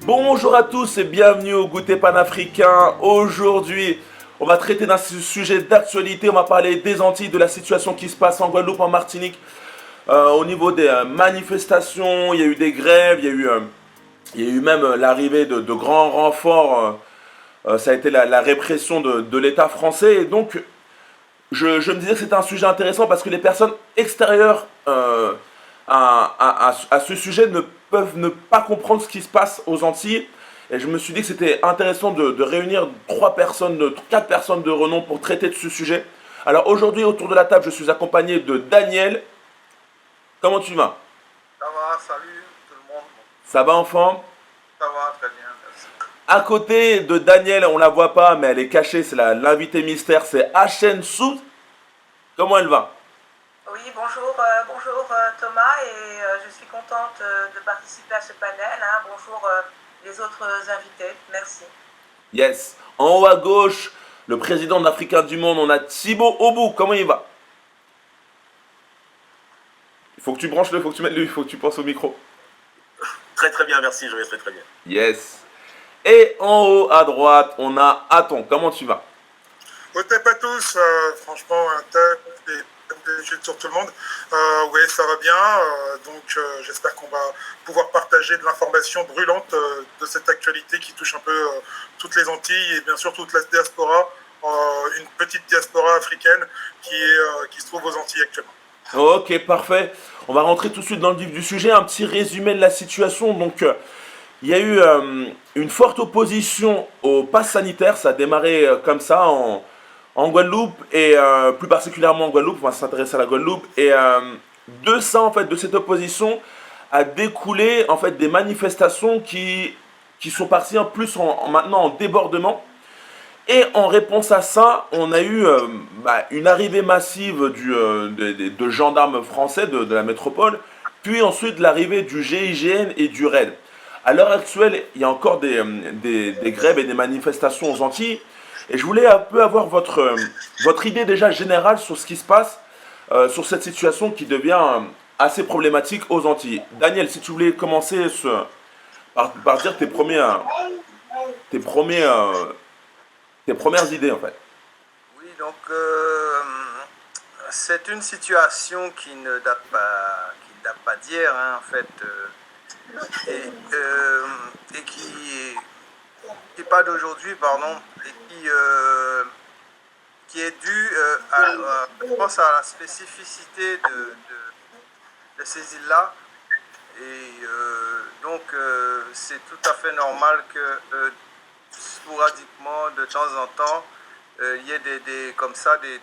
Bonjour à tous et bienvenue au Goûter panafricain. Aujourd'hui, on va traiter d'un sujet d'actualité. On va parler des Antilles, de la situation qui se passe en Guadeloupe, en Martinique. Au niveau des manifestations, il y a eu des grèves, il y a eu même l'arrivée de grands renforts. Ça a été la répression de l'État français. Et donc, je me disais que c'était un sujet intéressant parce que les personnes extérieures à ce sujet ne peuvent ne pas comprendre ce qui se passe aux Antilles. Et je me suis dit que c'était intéressant de réunir quatre personnes de renom pour traiter de ce sujet. Alors aujourd'hui, autour de la table, je suis accompagné de Daniel. Comment tu vas? Ça va, salut tout le monde. Ça va, enfant? Ça va très bien, merci. À côté de Daniel, on la voit pas, mais elle est cachée, c'est l'invité mystère, c'est Hachen Sou. Comment elle va? Oui, bonjour, Thomas, et je suis contente de participer à ce panel. Bonjour les autres invités, merci. Yes. En haut à gauche, le président de l'Africain du Monde, on a Thibaut Obou. Comment il va? Il faut que tu branches il faut que tu mettes il faut que tu penses au micro. Très très bien, merci, je vais très très bien. Yes. Et en haut à droite, on a Aton. Comment tu vas? Au tape à tous, franchement, un tape des jeux sur tout le monde. Oui, ça va bien. J'espère qu'on va pouvoir partager de l'information brûlante de cette actualité qui touche un peu toutes les Antilles et bien sûr toute la diaspora, une petite diaspora africaine qui se trouve aux Antilles actuellement. Ok, parfait. On va rentrer tout de suite dans le vif du sujet. Un petit résumé de la situation. Donc, il y a eu une forte opposition au pass sanitaire. Ça a démarré comme ça en Guadeloupe et plus particulièrement en Guadeloupe. On va s'intéresser à la Guadeloupe. Et de ça, en fait, de cette opposition, a découlé en fait des manifestations qui sont parties en plus maintenant en débordement. Et en réponse à ça, on a eu une arrivée massive de gendarmes français de la métropole, puis ensuite l'arrivée du GIGN et du RAID. À l'heure actuelle, il y a encore des grèves et des manifestations aux Antilles. Et je voulais un peu avoir votre idée déjà générale sur ce qui se passe, sur cette situation qui devient assez problématique aux Antilles. Daniel, si tu voulais commencer par dire tes premiers, tes premières idées en fait. Oui, donc c'est une situation qui ne date pas d'hier, en fait, et qui pas d'aujourd'hui, pardon, et qui est due je pense, à la spécificité de ces îles-là. Et c'est tout à fait normal que sporadiquement, de temps en temps, il y ait comme ça des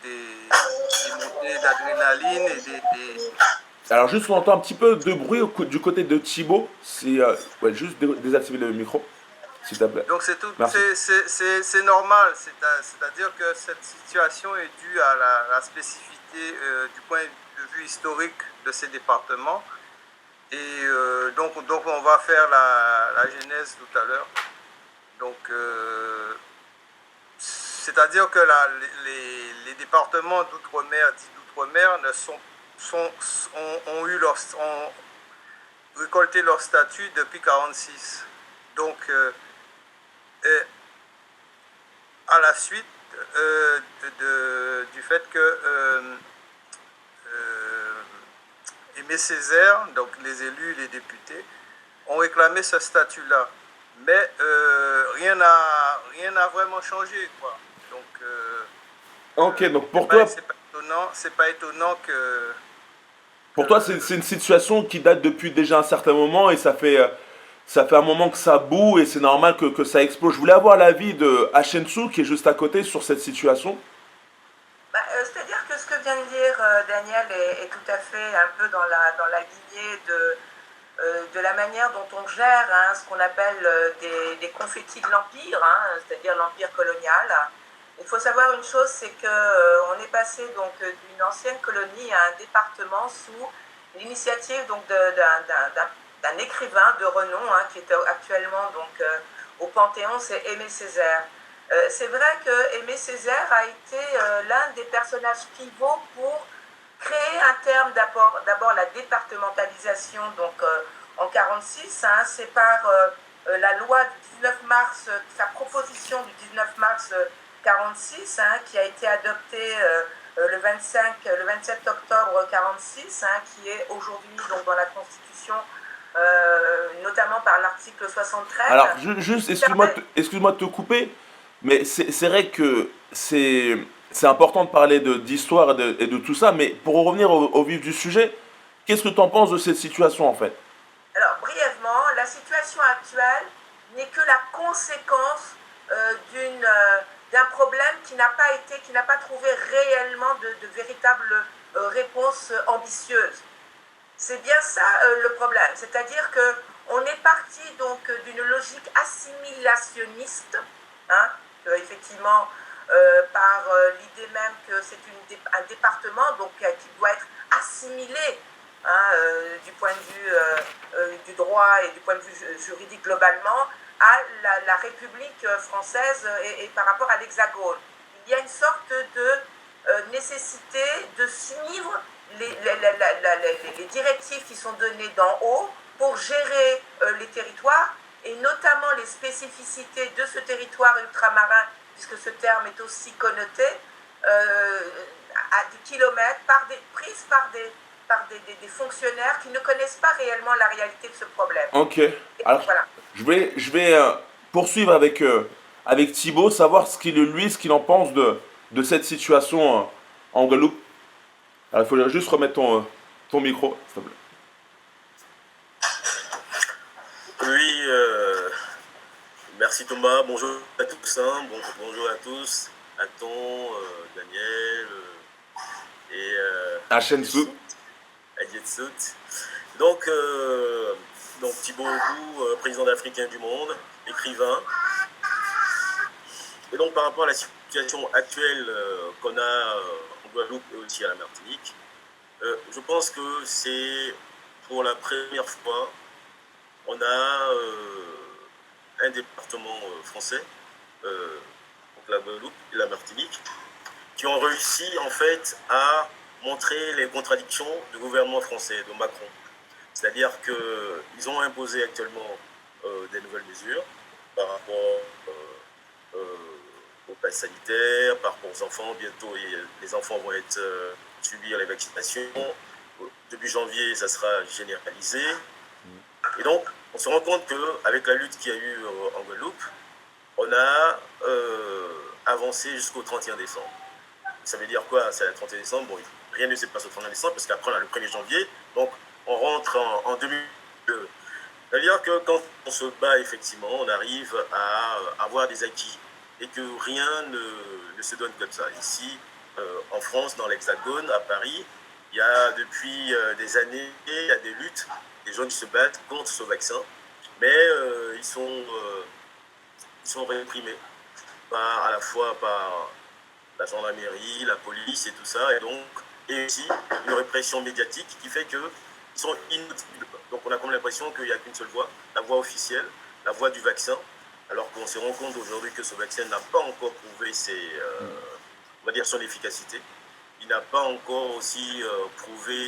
montées d'adrénaline et Alors juste on entend un petit peu de bruit du côté de Thibaut. C'est ouais, juste désactiver le micro, s'il te plaît. Donc Merci. c'est normal, c'est-à-dire que cette situation est due à la spécificité du point de vue historique de ces départements. Et donc on va faire la genèse tout à l'heure. Donc, c'est-à-dire que les départements d'outre-mer, dits d'outre-mer, ont récolté leur statut depuis 1946. Donc, à la suite du fait que Aimé Césaire, donc les élus, les députés, ont réclamé ce statut-là. Mais rien n'a vraiment changé, quoi. Donc, Ok, donc pour toi, c'est pas étonnant que, pour toi c'est une situation qui date depuis déjà un certain moment et ça fait un moment que ça boue et c'est normal que ça explose. Je voulais avoir l'avis de Hachensu qui est juste à côté sur cette situation. C'est-à-dire que ce que vient de dire Daniel est tout à fait un peu dans la lignée de la manière dont on gère ce qu'on appelle des confettis de l'Empire, c'est-à-dire l'Empire colonial. Il faut savoir une chose, c'est qu'on est passé donc d'une ancienne colonie à un département sous l'initiative donc d'un écrivain de renom qui est actuellement donc au Panthéon, c'est Aimé Césaire. C'est vrai que Aimé Césaire a été l'un des personnages pivots pour créer un terme d'abord la départementalisation donc en 1946, c'est par la loi du 19 mars, sa proposition du 19 mars 46, qui a été adoptée le 27 octobre 46, qui est aujourd'hui donc dans la Constitution, notamment par l'article 73. Alors, juste, excuse-moi de te couper, mais c'est vrai que c'est important de parler d'histoire et de tout ça, mais pour revenir au vif du sujet, qu'est-ce que tu en penses de cette situation en fait? Alors, brièvement, la situation actuelle n'est que la conséquence d'un problème qui n'a pas trouvé réellement de véritable réponse ambitieuse. C'est bien ça le problème, c'est-à-dire que on est parti donc d'une logique assimilationniste, effectivement par l'idée même que c'est un département donc qui doit être assimilé du point de vue du droit et du point de vue juridique globalement à la République française et par rapport à l'Hexagone. Il y a une sorte de nécessité de suivre les directives qui sont données d'en haut pour gérer les territoires et notamment les spécificités de ce territoire ultramarin, puisque ce terme est aussi connoté, à des kilomètres, prises par des fonctionnaires qui ne connaissent pas réellement la réalité de ce problème. Ok. Et Alors, voilà. je vais poursuivre avec Thibaut, savoir ce qu'il en pense de cette situation en Guadeloupe. Alors, il faut juste remettre ton micro, s'il te plaît. Oui, merci Thomas, bonjour à tous, bonjour à tous, à Daniel et Achensu. à Yetsout. Donc Thibaut Ogou, président d'Africains du Monde, écrivain. Et donc par rapport à la situation actuelle qu'on a en Guadeloupe et aussi à la Martinique, je pense que c'est pour la première fois on a un département français, donc la Guadeloupe et la Martinique, qui ont réussi en fait à montrer les contradictions du gouvernement français, de Macron. C'est-à-dire qu'ils ont imposé actuellement des nouvelles mesures par rapport au pass sanitaire, par rapport aux enfants. Bientôt, les enfants vont subir les vaccinations. Début janvier, ça sera généralisé. Et donc, on se rend compte qu'avec la lutte qu'il y a eu en Guadeloupe, on a avancé jusqu'au 31 décembre. Ça veut dire quoi? C'est le 31 décembre, bon, rien ne se passe au 31 décembre, parce qu'après on a le 1er janvier, donc on rentre en 2002. C'est-à-dire que quand on se bat, effectivement, on arrive à avoir des acquis, et que rien ne se donne comme ça. Ici, en France, dans l'Hexagone, à Paris, il y a depuis des années, il y a des luttes, des gens qui se battent contre ce vaccin, mais ils sont réprimés, à la fois par la gendarmerie, la police et tout ça, et aussi une répression médiatique qui fait qu'ils sont inaudibles. Donc on a comme l'impression qu'il n'y a qu'une seule voix, la voix officielle, la voix du vaccin, alors qu'on se rend compte aujourd'hui que ce vaccin n'a pas encore prouvé on va dire son efficacité. Il n'a pas encore aussi prouvé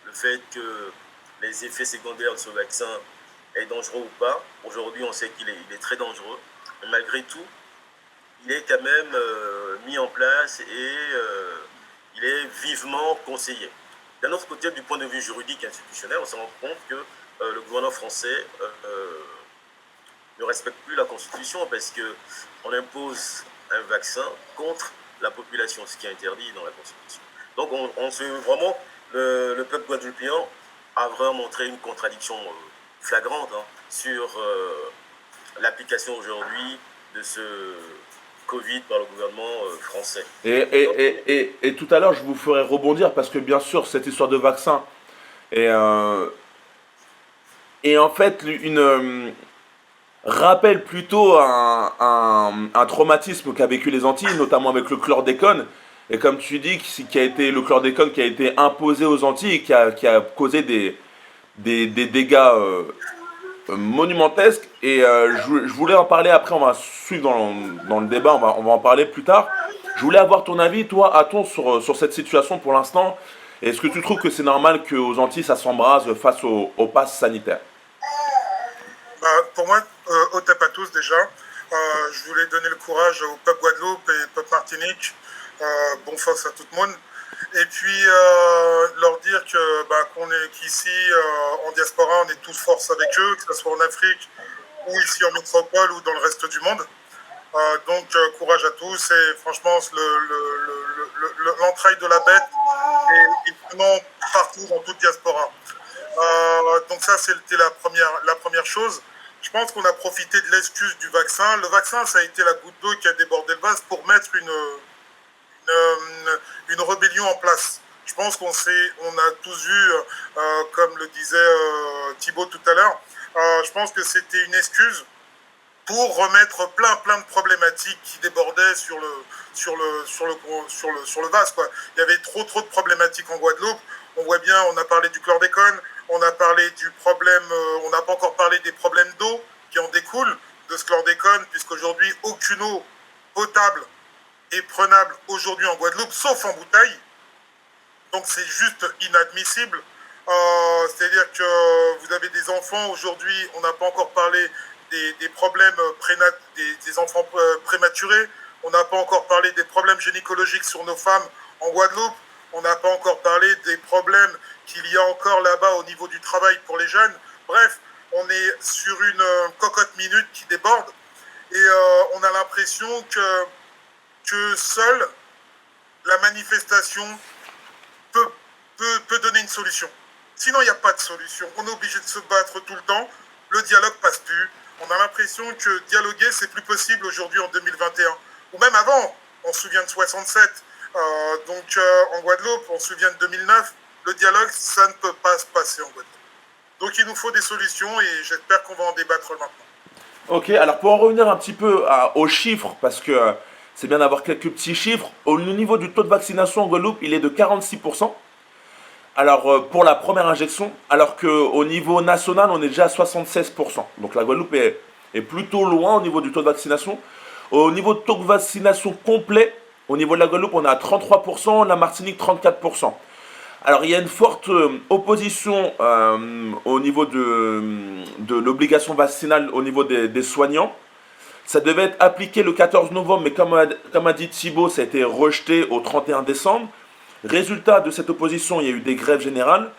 le fait que les effets secondaires de ce vaccin est dangereux ou pas. Aujourd'hui, on sait qu'il est très dangereux, mais malgré tout, il est quand même mis en place et il est vivement conseillé. D'un autre côté, du point de vue juridique et institutionnel, on se rend compte que le gouvernement français ne respecte plus la Constitution parce qu'on impose un vaccin contre la population, ce qui est interdit dans la Constitution. Donc, vraiment, le peuple guadeloupéen a vraiment montré une contradiction flagrante sur l'application aujourd'hui de ce Covid par le gouvernement français. Et tout à l'heure, je vous ferai rebondir parce que bien sûr, cette histoire de vaccin est en fait rappelle plutôt un traumatisme qu'a vécu les Antilles, notamment avec le chlordécone. Et comme tu dis, le chlordécone qui a été imposé aux Antilles et qui a causé des dégâts monumentesques. Et je voulais en parler après, on va suivre dans le débat, on va en parler plus tard. Je voulais avoir ton avis, toi, Aton, sur cette situation pour l'instant. Est-ce que tu trouves que c'est normal qu'aux Antilles, ça s'embrase face au pass sanitaire? pour moi, au tape à tous déjà. Je voulais donner le courage au peuple Guadeloupe et au peuple Martinique. Bon force à tout le monde. Et puis leur dire que qu'on est qu'ici en diaspora, on est tous force avec eux, que ce soit en Afrique ou ici en métropole ou dans le reste du monde. Donc courage à tous et franchement l'entraille de la bête est vraiment partout dans toute diaspora. Donc ça c'était la première chose. Je pense qu'on a profité de l'excuse du vaccin. Le vaccin, ça a été la goutte d'eau qui a débordé le vase pour mettre une rébellion en place. Je pense qu'on a tous vu, comme le disait Thibaut tout à l'heure, je pense que c'était une excuse pour remettre plein de problématiques qui débordaient sur le vase, quoi. Il y avait trop de problématiques en Guadeloupe. On voit bien, on a parlé du chlordécone, on a parlé du problème, on n'a pas encore parlé des problèmes d'eau qui en découlent de ce chlordécone, puisqu'aujourd'hui, aucune eau potable est prenable aujourd'hui en Guadeloupe, sauf en bouteille. Donc c'est juste inadmissible. C'est-à-dire que vous avez des enfants, aujourd'hui, on n'a pas encore parlé des problèmes des enfants prématurés, on n'a pas encore parlé des problèmes gynécologiques sur nos femmes en Guadeloupe, on n'a pas encore parlé des problèmes qu'il y a encore là-bas au niveau du travail pour les jeunes. Bref, on est sur une cocotte minute qui déborde et on a l'impression que seule la manifestation peut donner une solution. Sinon, il n'y a pas de solution. On est obligé de se battre tout le temps. Le dialogue passe plus. On a l'impression que dialoguer, c'est plus possible aujourd'hui en 2021. Ou même avant, on se souvient de 67. En Guadeloupe, on se souvient de 2009. Le dialogue, ça ne peut pas se passer en Guadeloupe. Donc il nous faut des solutions et j'espère qu'on va en débattre maintenant. Ok, alors pour en revenir un petit peu aux chiffres, parce que c'est bien d'avoir quelques petits chiffres, au niveau du taux de vaccination en Guadeloupe, il est de 46%. Alors pour la première injection, alors qu'au niveau national, on est déjà à 76%. Donc la Guadeloupe est plutôt loin au niveau du taux de vaccination. Au niveau de taux de vaccination complet, au niveau de la Guadeloupe, on est à 33%, la Martinique 34%. Alors il y a une forte opposition au niveau de l'obligation vaccinale au niveau des soignants. Ça devait être appliqué le 14 novembre, mais comme a dit Thibaut, ça a été rejeté au 31 décembre. Résultat de cette opposition, il y a eu des grèves générales.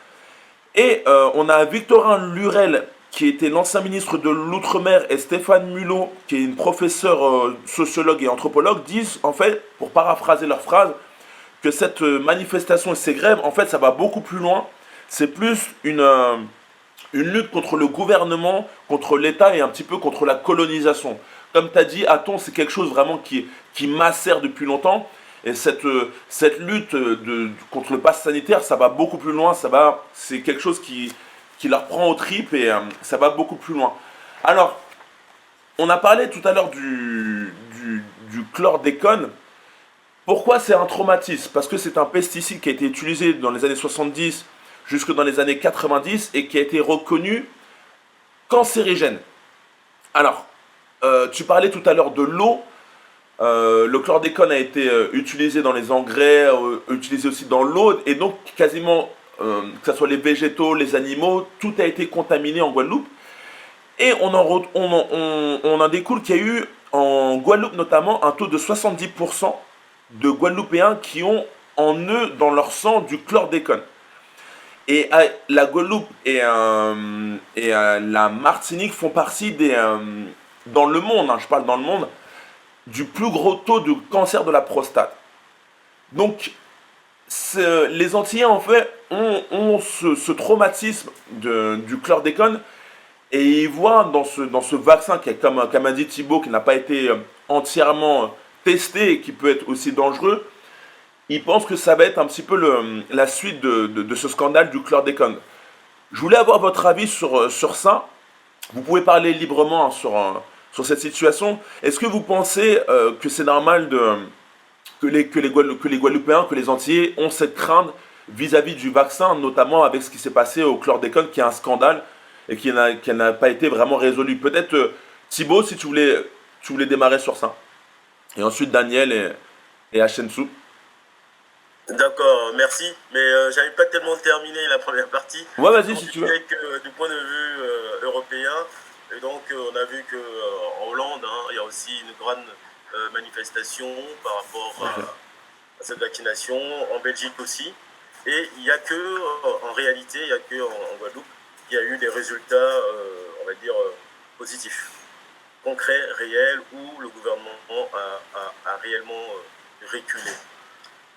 Et on a Victorin Lurel, qui était l'ancien ministre de l'Outre-mer, et Stéphane Mulot, qui est une professeure sociologue et anthropologue, disent, en fait, pour paraphraser leur phrase, que cette manifestation et ces grèves, en fait, ça va beaucoup plus loin. C'est plus une lutte contre le gouvernement, contre l'État et un petit peu contre la colonisation. Comme tu as dit, Aton, c'est quelque chose vraiment qui macère depuis longtemps. Et cette lutte contre le pass sanitaire, ça va beaucoup plus loin. C'est quelque chose qui leur prend aux tripes et ça va beaucoup plus loin. Alors, on a parlé tout à l'heure du chlordécone. Pourquoi c'est un traumatisme? Parce que c'est un pesticide qui a été utilisé dans les années 70 jusque dans les années 90 et qui a été reconnu cancérigène. Alors, tu parlais tout à l'heure de l'eau. Le chlordécone a été utilisé dans les engrais, utilisé aussi dans l'eau, et donc quasiment, que ce soit les végétaux, les animaux, tout a été contaminé en Guadeloupe. Et on en découle qu'il y a eu en Guadeloupe notamment un taux de 70% de Guadeloupéens qui ont en eux, dans leur sang, du chlordécone. Et la Guadeloupe et la Martinique font partie dans le monde, je parle dans le monde, du plus gros taux de cancer de la prostate. Donc, les Antillais, en fait, ont ce traumatisme du chlordécone et ils voient dans ce vaccin, qui est, comme a dit Thibaut, qui n'a pas été entièrement testé et qui peut être aussi dangereux, ils pensent que ça va être un petit peu la suite de ce scandale du chlordécone. Je voulais avoir votre avis sur ça. Vous pouvez parler librement sur cette situation. Est-ce que vous pensez que c'est normal que les Guadeloupéens, que les Antillais ont cette crainte vis-à-vis du vaccin, notamment avec ce qui s'est passé au chlordécone, qui est un scandale et qui n'a pas été vraiment résolu? Peut-être Thibaut, si tu voulais démarrer sur ça. Et ensuite Daniel et Hachensu. D'accord, merci. Mais j'avais pas tellement terminé la première partie. Ouais, vas-y Donc, si je tu veux. dirais que du point de vue européen, Et donc, on a vu qu'en Hollande, hein, il y a aussi une grande manifestation par rapport Ok. à cette vaccination, en Belgique aussi. Et il n'y a que, en réalité, il n'y a que en Guadeloupe, il y a eu des résultats, on va dire, positifs, concrets, réels, où le gouvernement a réellement reculé.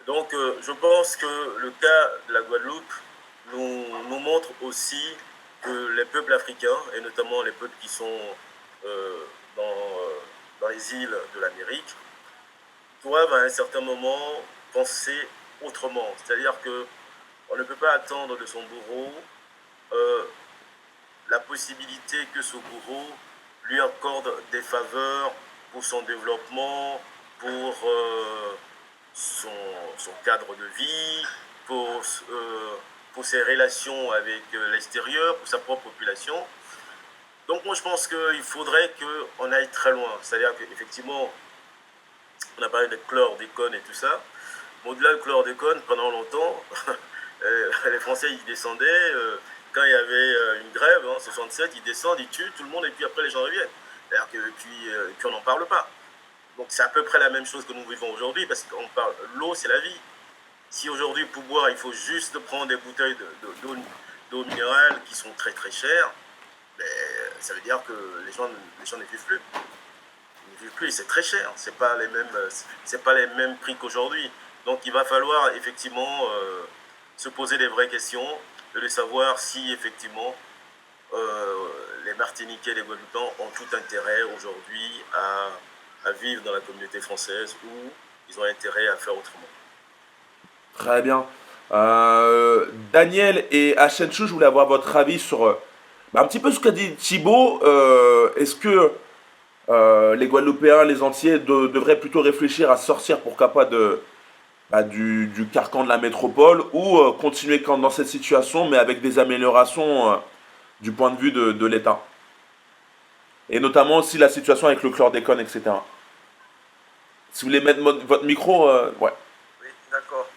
Donc, je pense que le cas de la Guadeloupe nous montre aussi que les peuples africains, et notamment les peuples qui sont euh, dans, euh, dans les îles de l'Amérique, doivent à un certain moment penser autrement. C'est-à-dire qu'on ne peut pas attendre de son bourreau euh, la possibilité que ce bourreau lui accorde des faveurs pour son développement, pour son cadre de vie, pour ses relations avec l'extérieur, pour sa propre population. Donc moi je pense qu'il faudrait qu'on aille très loin. C'est-à-dire qu'effectivement, on a parlé de chlordécone et tout ça. Mais au-delà du chlordécone, pendant longtemps, les Français ils descendaient, quand il y avait une grève, en 67, ils descendent, ils tuent tout le monde et puis après les gens reviennent. Puis on n'en parle pas. Donc c'est à peu près la même chose que nous vivons aujourd'hui, parce qu'on parle, l'eau c'est la vie. Si aujourd'hui pour boire il faut juste prendre des bouteilles d'eau minérale qui sont très très chères, ben, ça veut dire que les gens ne vivent plus. Ils ne vivent plus et c'est très cher. C'est pas les mêmes prix qu'aujourd'hui. Donc il va falloir effectivement se poser des vraies questions et de savoir si effectivement les Martiniquais et les Guadeloupéens ont tout intérêt aujourd'hui à vivre dans la communauté française ou ils ont intérêt à faire autrement. Très bien. Daniel et Achenchou, je voulais avoir votre avis sur un petit peu ce qu'a dit Thibaut. Est-ce que les Guadeloupéens, les Antillais devraient plutôt réfléchir à sortir, pourquoi pas, du carcan de la métropole ou continuer dans cette situation, mais avec des améliorations du point de vue de l'État? Et notamment aussi la situation avec le chlordécone, etc. Si vous voulez mettre votre micro, ouais. Oui, d'accord.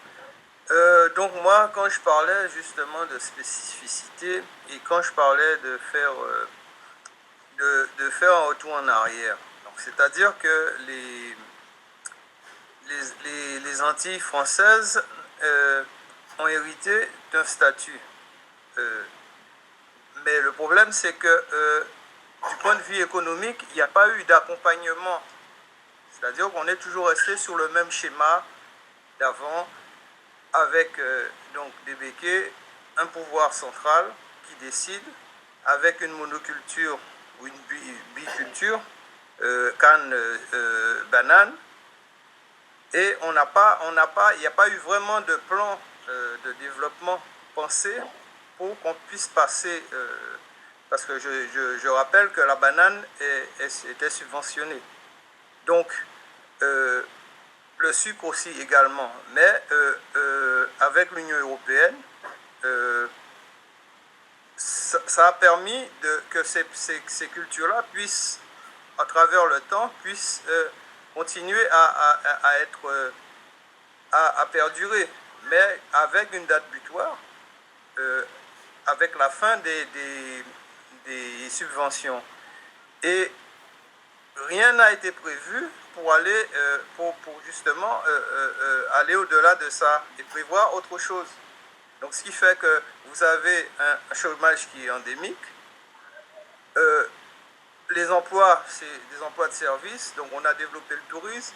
Donc moi, quand je parlais justement de spécificité et quand je parlais de faire un retour en arrière, c'est-à-dire que les Antilles françaises ont hérité d'un statut. Euh, mais le problème, c'est que du point de vue économique, il n'y a pas eu d'accompagnement. C'est-à-dire qu'on est toujours resté sur le même schéma d'avant, avec donc des béquets, un pouvoir central qui décide, avec une monoculture ou une biculture, canne, banane, et il n'y a pas eu vraiment de plan de développement pensé pour qu'on puisse passer, parce que je rappelle que la banane était subventionnée. Donc, le sucre aussi également. Mais avec l'Union européenne, ça a permis que ces cultures-là puissent, à travers le temps, puissent continuer à perdurer, mais avec une date butoir, avec la fin des subventions. Et rien n'a été prévu pour aller, pour justement aller au-delà de ça et prévoir autre chose. Donc, ce qui fait que vous avez un chômage qui est endémique. Les emplois, c'est des emplois de service. Donc, on a développé le tourisme,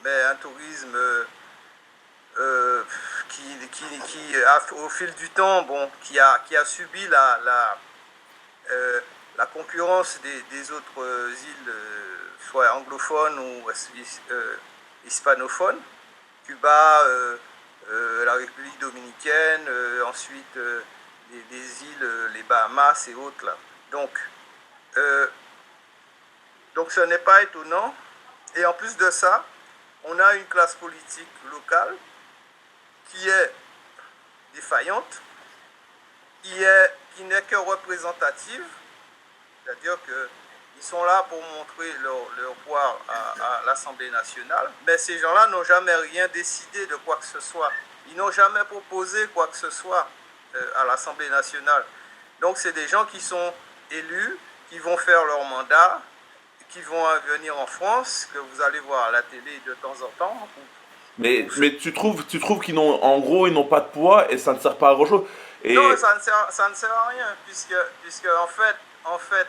mais un tourisme qui au fil du temps, bon, qui a subi la concurrence des autres îles, soit anglophones ou hispanophones, Cuba, la République dominicaine, ensuite les îles, les Bahamas et autres là. Donc ce n'est pas étonnant. Et en plus de ça, on a une classe politique locale qui est défaillante, qui n'est que représentative, c'est-à-dire qu'ils sont là pour montrer leur poids à l'Assemblée nationale, mais ces gens-là n'ont jamais rien décidé de quoi que ce soit. Ils n'ont jamais proposé quoi que ce soit à l'Assemblée nationale. Donc c'est des gens qui sont élus, qui vont faire leur mandat, qui vont venir en France, que vous allez voir à la télé de temps en temps. Mais tu trouves qu'ils n'ont, en gros, ils n'ont pas de poids et ça ne sert pas à grand chose. Et Non, ça ne sert à rien, puisque en fait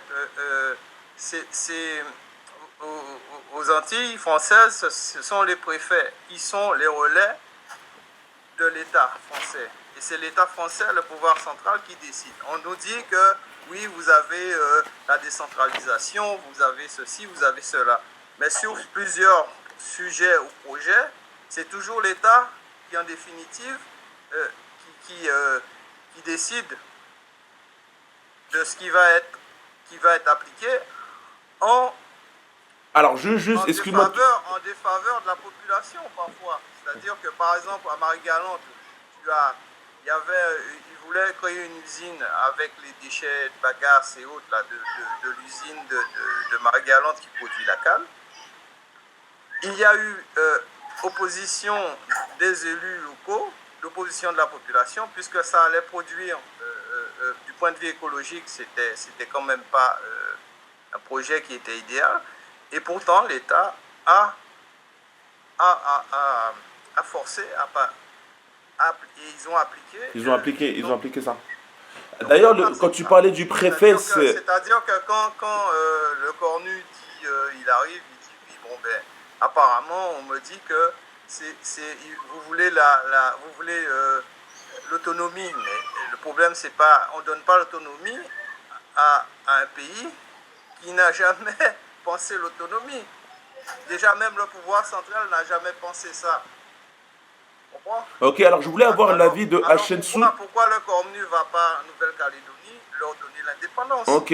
c'est aux Antilles françaises, ce sont les préfets qui sont les relais de l'État français. Et c'est l'État français, le pouvoir central, qui décide. On nous dit que oui, vous avez la décentralisation, vous avez ceci, vous avez cela. Mais sur plusieurs sujets ou projets, c'est toujours l'État qui, en définitive, qui décide de ce qui va être appliqué en alors, juste, excuse-moi. en défaveur de la population parfois. C'est-à-dire que par exemple à Marie-Galante, ils voulaient créer une usine avec les déchets de bagasse et autres là, de l'usine de Marie-Galante qui produit la canne. Il y a eu opposition des élus locaux, l'opposition de la population, puisque ça allait produire, du point de vue écologique, c'était quand même pas un projet qui était idéal. Et pourtant, l'État a forcé, et ils ont appliqué Ça. D'ailleurs, quand tu parlais du préfet, c'est-à-dire que quand le cornu dit, il arrive, il dit oui, bon ben, apparemment, on me dit que vous voulez l'autonomie, mais le problème c'est pas, on donne pas l'autonomie à un pays qui n'a jamais pensé l'autonomie. Déjà même le pouvoir central n'a jamais pensé ça. Pourquoi? Ok, alors je voulais avoir l'avis de Hachensou. Pourquoi le cornu ne va pas en Nouvelle-Calédonie leur donner l'indépendance? Ok.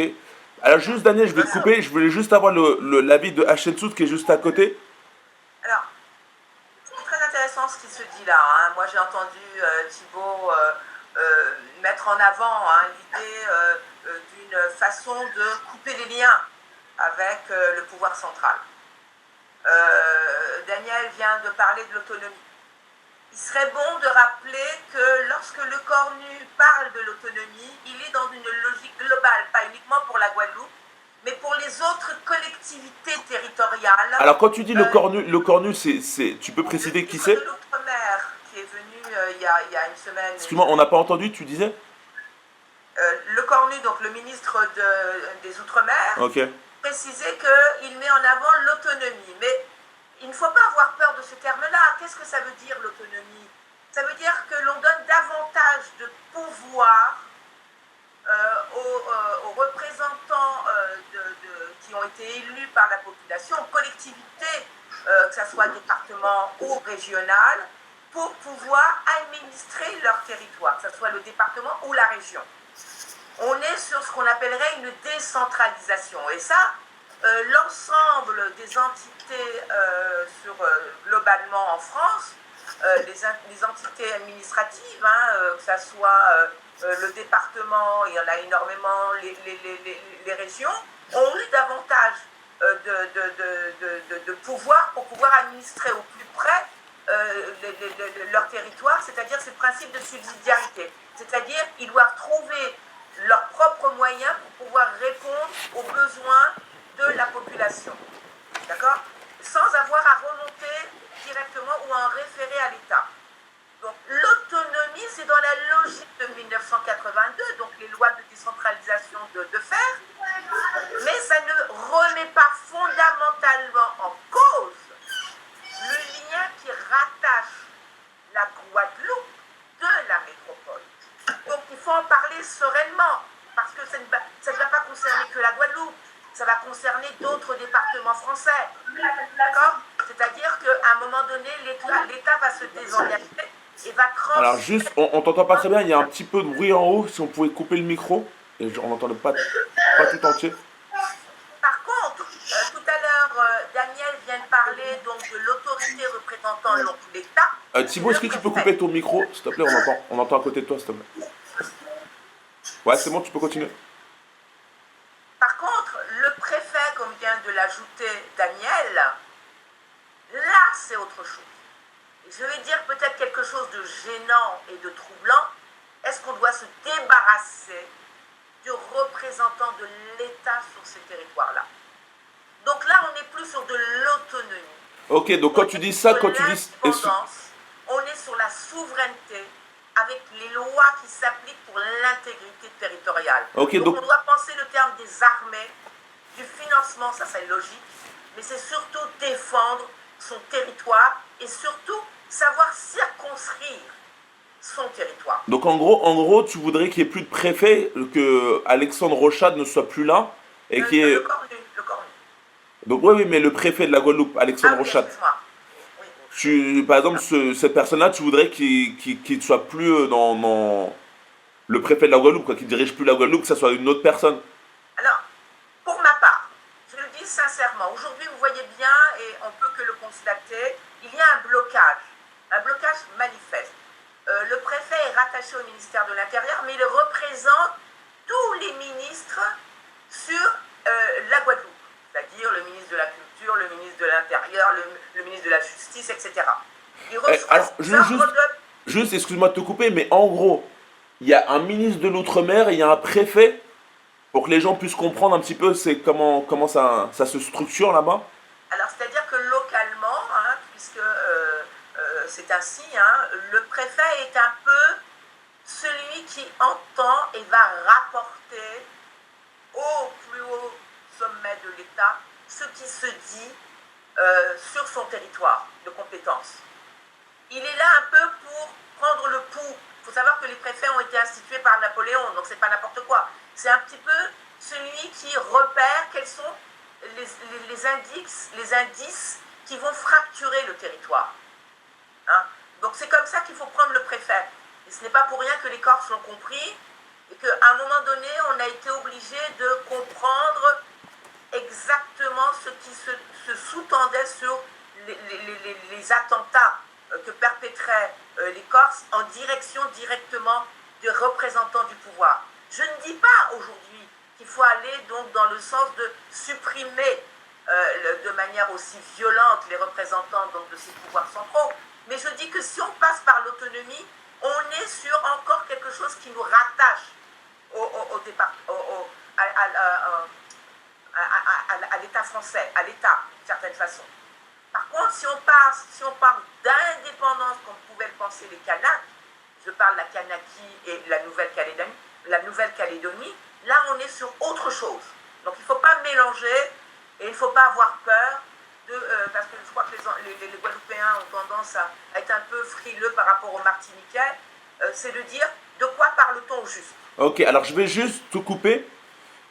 Alors juste Daniel, je vais te couper, je voulais juste avoir l'avis de Hachensou qui est juste à côté. Alors, c'est très intéressant ce qui se dit là. Hein. Moi, j'ai entendu Thibault mettre en avant l'idée d'une façon de couper les liens avec le pouvoir central. Daniel vient de parler de l'autonomie. Il serait bon de rappeler que lorsque le cornu parle de l'autonomie, il est dans une logique globale, pas uniquement pour la Guadeloupe, mais pour les autres collectivités territoriales. Alors quand tu dis le cornu, tu peux préciser qui c'est? L'outre-mer qui est venu il y a une semaine. Excuse-moi, on n'a pas entendu, tu disais? Le cornu, donc le ministre des Outre-mer, précisait qu'il met en avant l'autonomie. Mais il ne faut pas avoir peur de ce terme-là. Qu'est-ce que ça veut dire l'autonomie? Ça veut dire que l'on donne davantage de pouvoir aux représentants qui ont été élus par la population, aux collectivités, que ce soit département ou régional, pour pouvoir administrer leur territoire, que ce soit le département ou la région. On est sur ce qu'on appellerait une décentralisation. Et ça, l'ensemble des entités globalement en France, les entités administratives, que ce soit le département, il y en a énormément, les régions, ont eu davantage de pouvoir pour pouvoir administrer au plus près leur territoire, c'est-à-dire ce principe de subsidiarité. C'est-à-dire qu'ils doivent trouver leurs propres moyens pour pouvoir répondre aux besoins de la population. D'accord? Sans avoir à remonter directement ou à en référer à l'État. Donc l'autonomie, c'est dans la logique de 1982, donc les lois de décentralisation de fer, mais ça ne remet pas fondamentalement en cause le lien qui rattache la Guadeloupe de la métropole. Donc il faut en parler sereinement, parce que ça ne va pas concerner que la Guadeloupe, ça va concerner d'autres départements français. D'accord? C'est-à-dire qu'à un moment donné, l'État va se désengager et va transférer... Alors juste, on t'entend pas très bien, il y a un petit peu de bruit en haut, si on pouvait couper le micro, et on n'entendait pas tout entier. Par contre, tout à l'heure, Daniel vient de parler donc, de l'autorité représentant donc, l'État. Thibault, est-ce que tu peux couper ton micro, s'il te plaît, on entend à côté de toi, s'il te plaît. Ouais, c'est bon, tu peux continuer. Par contre, le préfet, comme vient de l'ajouter Daniel, là, c'est autre chose. Je vais dire peut-être quelque chose de gênant et de troublant. Est-ce qu'on doit se débarrasser du représentant représentants de l'État sur ces territoires-là. Donc là, on n'est plus sur de l'autonomie. Ok, donc quand tu dis ça, quand tu dis... l'indépendance, on est sur la souveraineté avec les lois qui s'appliquent pour l'intégrité territoriale. Ok, donc on doit penser le terme des armées, du financement, ça c'est logique, mais c'est surtout défendre son territoire et surtout savoir circonscrire son territoire. Donc en gros, tu voudrais qu'il n'y ait plus de préfet, que Alexandre Rochade ne soit plus là et qu'il y ait... Le cornu. Donc oui, mais le préfet de la Guadeloupe, Alexandre Rochade. Oui. Par exemple, cette personne-là, tu voudrais qu'il ne soit plus dans le préfet de la Guadeloupe, qu'il ne dirige plus la Guadeloupe, que ça soit une autre personne. Alors, pour ma part, je le dis sincèrement, aujourd'hui, vous voyez bien, et on peut que le constater, il y a un blocage manifeste. Le préfet est rattaché au ministère de l'Intérieur, mais il représente tous les ministres sur la Guadeloupe, c'est-à-dire le ministre de la Culture, le ministre de l'Intérieur, le ministre de la Justice, etc. Il reçoit Alors, juste, excuse-moi de te couper, mais en gros, il y a un ministre de l'Outre-mer et il y a un préfet, pour que les gens puissent comprendre un petit peu comment ça se structure là-bas. Alors, c'est-à-dire que localement, puisque c'est ainsi, le préfet est un peu celui qui entend et va rapporter au plus haut sommet de l'État ce qui se dit sur son territoire de compétence. Il est là un peu pour prendre le pouls. Il faut savoir que les préfets ont été institués par Napoléon, donc c'est pas n'importe quoi. C'est un petit peu celui qui repère quels sont les indices qui vont fracturer le territoire. Donc c'est comme ça qu'il faut prendre le préfet. Et ce n'est pas pour rien que les Corses l'ont compris et qu'à un moment donné, on a été obligé de comprendre exactement ce qui se sous-tendait sur les attentats que perpétraient les Corses en direction directement des représentants du pouvoir. Je ne dis pas aujourd'hui qu'il faut aller donc dans le sens de supprimer de manière aussi violente les représentants donc, de ces pouvoirs centraux, mais je dis que si on passe par l'autonomie, on est sur encore quelque chose qui nous rattache au départ, à l'État français, à l'État, d'une certaine façon. Par contre, si on parle d'indépendance, comme pouvaient le penser les Kanaks, je parle de la Kanaki et la Nouvelle-Calédonie, là on est sur autre chose. Donc il ne faut pas mélanger et il ne faut pas avoir peur, parce que je crois que les Guadeloupéens ont tendance à être un peu frileux par rapport aux Martiniquais, c'est de dire de quoi parle-t-on au juste. Ok, alors je vais juste tout couper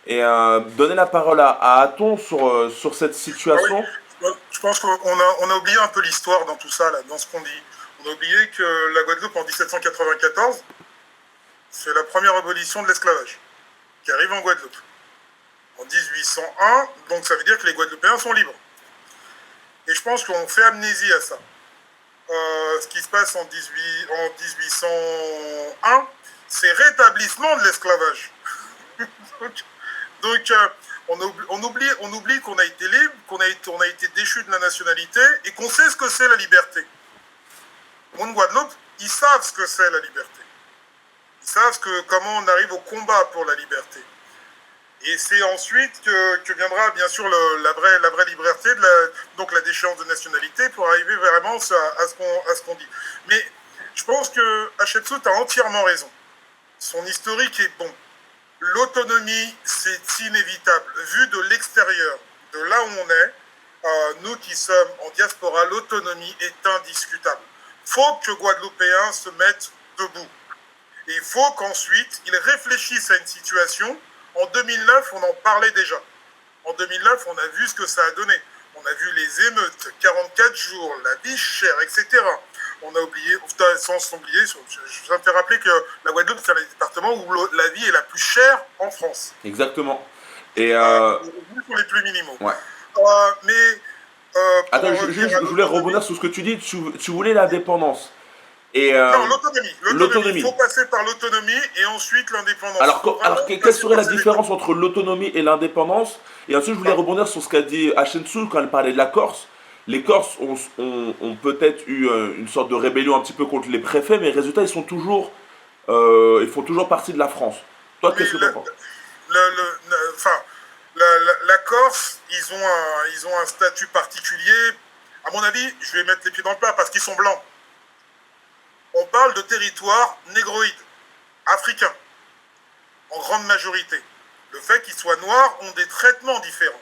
et donner la parole à Aton sur cette situation. Oui, je pense qu'on a oublié un peu l'histoire dans tout ça, là, dans ce qu'on dit. On a oublié que la Guadeloupe, en 1794, c'est la première abolition de l'esclavage qui arrive en Guadeloupe. En 1801, donc ça veut dire que les Guadeloupéens sont libres. Et je pense qu'on fait amnésie à ça. Ce qui se passe en 1801, c'est rétablissement de l'esclavage. donc on oublie qu'on a été libre, on a été déchu de la nationalité et qu'on sait ce que c'est la liberté. En Guadeloupe, ils savent ce que c'est la liberté. Ils savent comment on arrive au combat pour la liberté. Et c'est ensuite que viendra bien sûr la vraie liberté, donc la déchéance de nationalité, pour arriver vraiment à ce qu'on dit. Mais je pense que Hatshepsut a entièrement raison. Son historique est bon. L'autonomie, c'est inévitable. Vu de l'extérieur, de là où on est, nous qui sommes en diaspora, l'autonomie est indiscutable. Il faut que Guadeloupéens se mettent debout. Et il faut qu'ensuite, ils réfléchissent à une situation. En 2009, on en parlait déjà. En 2009, on a vu ce que ça a donné. On a vu les émeutes, 44 jours, la vie chère, etc. On a oublié, sans oublier, je me fais rappeler que la Guadeloupe, c'est un des départements où la vie est la plus chère en France. Exactement. Et les revenus sont les plus minimaux. Ouais. Attends, je voulais rebondir sur ce que tu dis. Tu voulais l'indépendance. Non, l'autonomie. Il faut passer par l'autonomie et ensuite l'indépendance. Alors quelle serait la différence entre l'autonomie et l'indépendance? Et ensuite, je voulais rebondir sur ce qu'a dit Hatshepsut quand elle parlait de la Corse. Les Corses ont peut-être eu une sorte de rébellion un petit peu contre les préfets, mais résultat, ils font toujours partie de la France. Toi, qu'est-ce que tu en penses? enfin, la Corse, ils ont un statut particulier. À mon avis, je vais mettre les pieds dans le plat parce qu'ils sont blancs. On parle de territoire négroïde, africain, en grande majorité. Le fait qu'ils soient noirs ont des traitements différents.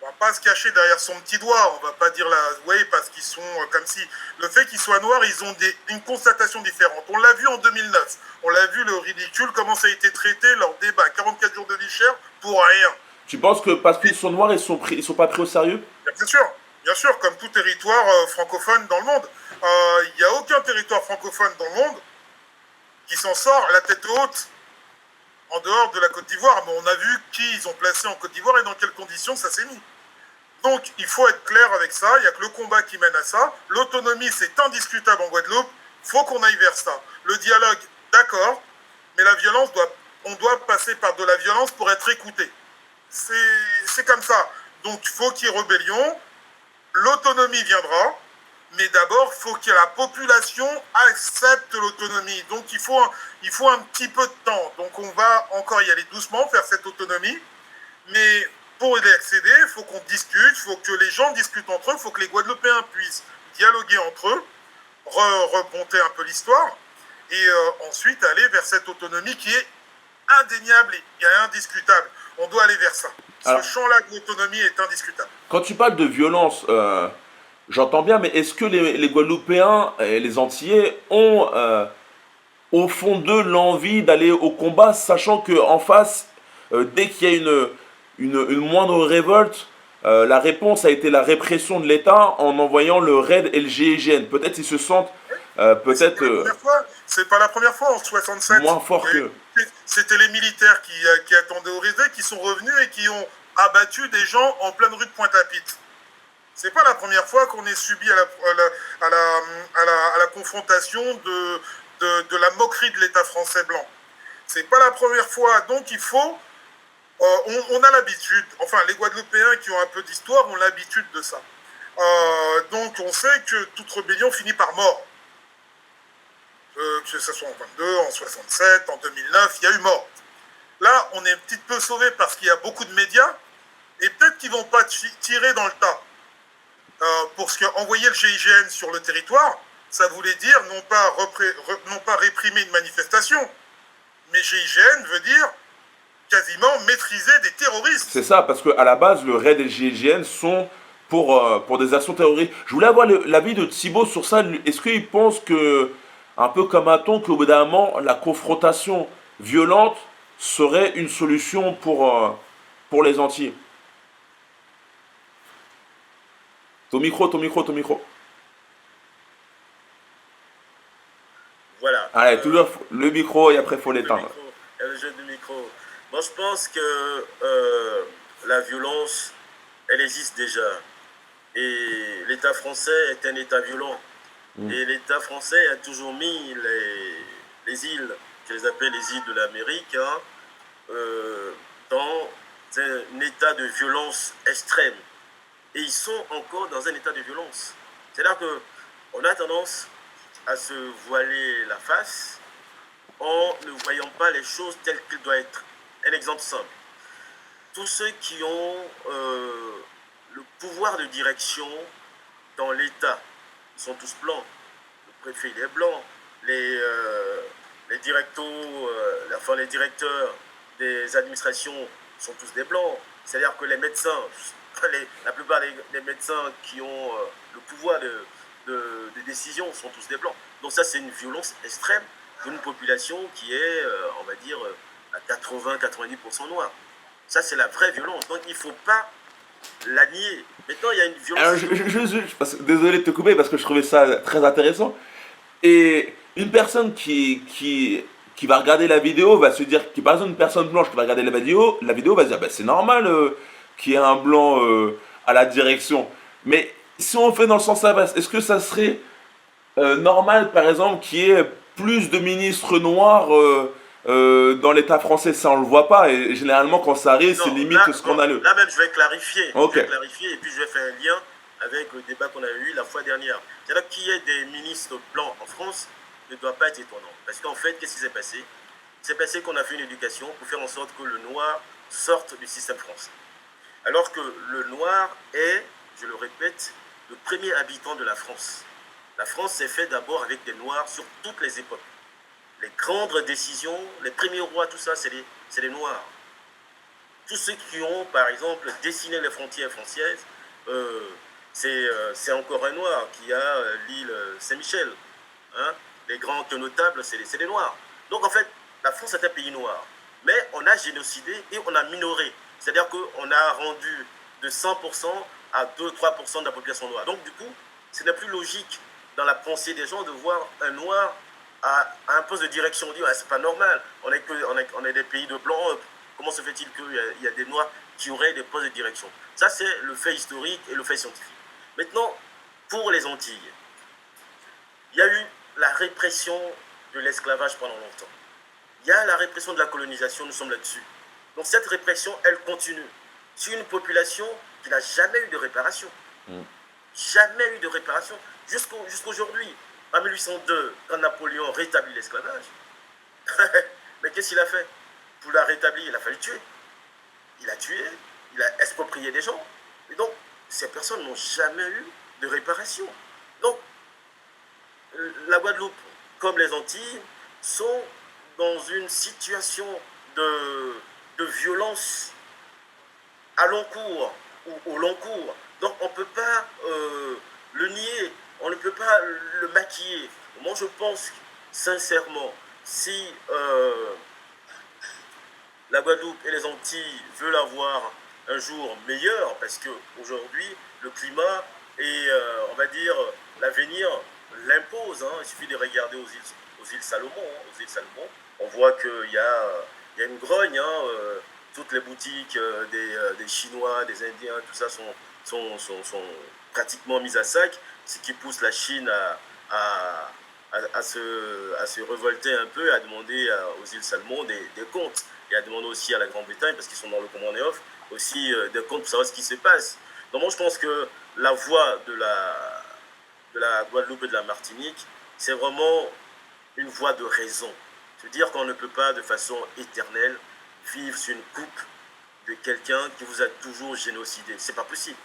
On va pas se cacher derrière son petit doigt, on va pas dire ouais, parce qu'ils sont comme si. Le fait qu'ils soient noirs, ils ont une constatation différente. On l'a vu en 2009, on l'a vu le ridicule, comment ça a été traité, leur débat, 44 jours de vie chère pour rien. Tu penses que parce qu'ils sont noirs, ils sont pas pris au sérieux? Bien sûr, comme tout territoire francophone dans le monde. Il n'y a aucun territoire francophone dans le monde qui s'en sort la tête haute en dehors de la Côte d'Ivoire. Mais on a vu qui ils ont placé en Côte d'Ivoire et dans quelles conditions ça s'est mis. Donc il faut être clair avec ça, il n'y a que le combat qui mène à ça. L'autonomie, c'est indiscutable en Guadeloupe, il faut qu'on aille vers ça. Le dialogue, d'accord, mais la violence, on doit passer par de la violence pour être écouté. C'est comme ça. Donc il faut qu'il y ait rébellion, l'autonomie viendra, mais d'abord, il faut que la population accepte l'autonomie. Donc il faut un petit peu de temps. Donc on va encore y aller doucement, faire cette autonomie, mais pour y accéder, il faut qu'on discute, il faut que les gens discutent entre eux, il faut que les Guadeloupéens puissent dialoguer entre eux, remonter un peu l'histoire, et ensuite aller vers cette autonomie qui est indéniable et indiscutable. On doit aller vers ça. Ce champ-là de l'autonomie est indiscutable. Quand tu parles de violence, j'entends bien, mais est-ce que les Guadeloupéens et les Antillais ont au fond d'eux l'envie d'aller au combat, sachant qu'en face, dès qu'il y a une moindre révolte, la réponse a été la répression de l'État en envoyant le RAID et le GIGN. Peut-être ils se sentent c'est pas la première fois, en 67. moins forts que... C'était les militaires qui attendaient au réseau, qui sont revenus et qui ont abattu des gens en pleine rue de Pointe-à-Pitre. C'est pas la première fois qu'on est subi à la confrontation de la moquerie de l'État français blanc. C'est pas la première fois, donc il faut... on a l'habitude, enfin les Guadeloupéens qui ont un peu d'histoire ont l'habitude de ça. Donc on sait que toute rébellion finit par mort. Que ce soit en 22, en 67, en 2009, il y a eu mort. Là, on est un petit peu sauvé parce qu'il y a beaucoup de médias, et peut-être qu'ils ne vont pas tirer dans le tas. Parce qu'envoyer le GIGN sur le territoire, ça voulait dire non pas réprimer une manifestation, mais GIGN veut dire quasiment maîtriser des terroristes. C'est ça, parce qu'à la base, le RAID et le GIGN sont pour des actions terroristes. Je voulais avoir l'avis de Thibaut sur ça. Est-ce qu'il pense que, un peu comme Aton, qu'au bout d'un moment, la confrontation violente serait une solution pour les Antillais? Ton micro. Voilà. Allez, toujours le micro et après il faut l'éteindre. Le jeu du micro. Moi, je pense que la violence, elle existe déjà. Et l'État français est un État violent. Et l'État français a toujours mis les îles, je les appelle les îles de l'Amérique, dans un état de violence extrême. Et ils sont encore dans un état de violence. C'est-à-dire qu'on a tendance à se voiler la face en ne voyant pas les choses telles qu'elles doivent être. Un exemple simple. Tous ceux qui ont le pouvoir de direction dans l'État, ils sont tous blancs. Le préfet, il est blanc. Les directeurs des administrations sont tous des blancs. C'est-à-dire que les médecins, la plupart des médecins qui ont le pouvoir de décision sont tous des blancs. Donc ça, c'est une violence extrême d'une population qui est, on va dire, à 80-90% noire. Ça, c'est la vraie violence. Donc, il ne faut pas la nier. Maintenant, il y a une violence... Alors, désolé de te couper parce que je trouvais ça très intéressant. Et une personne qui va regarder la vidéo va se dire, par exemple une personne blanche qui va regarder la vidéo va se dire, bah, c'est normal qu'il y ait un blanc à la direction. Mais si on fait dans le sens inverse, est-ce que ça serait normal, par exemple, qu'il y ait plus de ministres noirs dans l'État français? Ça, on le voit pas. Et généralement, quand ça arrive, c'est limite scandaleux. Là même, je vais clarifier. Okay. Je vais clarifier et puis je vais faire un lien avec le débat qu'on a eu la fois dernière. C'est-à-dire qu'il y ait des ministres blancs en France ne doit pas être étonnant. Parce qu'en fait, qu'est-ce qui s'est passé? c'est parce qu'on a fait une éducation pour faire en sorte que le noir sorte du système français. Alors que le noir est, je le répète, le premier habitant de la France. La France s'est faite d'abord avec des noirs sur toutes les époques. Les grandes décisions, les premiers rois, tout ça, c'est les noirs. Tous ceux qui ont, par exemple, dessiné les frontières françaises, c'est encore un noir qui a l'île Saint-Michel. Hein? Les grands notables, c'est des noirs. Donc en fait, la France est un pays noir. Mais on a génocidé et on a minoré. C'est-à-dire qu'on a rendu de 100% à 2-3% de la population noire. Donc du coup, ce n'est plus logique dans la pensée des gens de voir un noir à un poste de direction. On dit, ouais, c'est pas normal, on est des pays de blancs, comment se fait-il qu'il y a des noirs qui auraient des postes de direction? Ça, c'est le fait historique et le fait scientifique. Maintenant, pour les Antilles, il y a eu la répression de l'esclavage pendant longtemps. Il y a la répression de la colonisation, nous sommes là-dessus. Donc cette répression, elle continue sur une population qui n'a jamais eu de réparation. Jamais eu de réparation. Jusqu'aujourd'hui, en 1802, quand Napoléon rétablit l'esclavage, mais qu'est-ce qu'il a fait? Pour la rétablir, il a fallu tuer. Il a tué, il a exproprié des gens. Et donc, ces personnes n'ont jamais eu de réparation. Donc, la Guadeloupe, comme les Antilles, sont dans une situation de violence à long cours ou au long cours. Donc on ne peut pas le nier, on ne peut pas le maquiller. Moi je pense sincèrement, si la Guadeloupe et les Antilles veulent avoir un jour meilleur, parce qu'aujourd'hui le climat et on va dire l'avenir l'impose, hein. Il suffit de regarder aux îles Salomon, on voit qu'il y a une grogne, hein, toutes les boutiques des Chinois, des Indiens, tout ça sont pratiquement mises à sac, ce qui pousse la Chine à se révolter un peu, à demander aux îles Salomon des comptes, et à demander aussi à la Grande-Bretagne, parce qu'ils sont dans le commandement off, aussi des comptes pour savoir ce qui se passe. Donc moi je pense que la voie de la Guadeloupe et de la Martinique, c'est vraiment une voie de raison. C'est-à-dire qu'on ne peut pas de façon éternelle vivre sur une coupe de quelqu'un qui vous a toujours génocidé. C'est pas possible.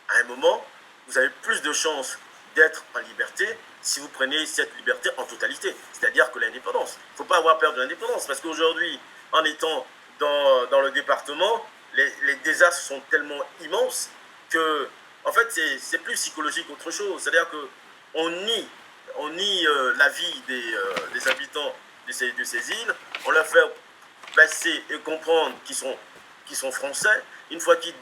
À un moment, vous avez plus de chances d'être en liberté si vous prenez cette liberté en totalité. C'est-à-dire que l'indépendance. Il ne faut pas avoir peur de l'indépendance. Parce qu'aujourd'hui, en étant dans le département, les désastres sont tellement immenses que, en fait, c'est plus psychologique qu'autre chose. C'est-à-dire qu'on nie la vie des habitants de ces îles, on leur fait passer et comprendre qu'ils sont français. Une fois qu'ils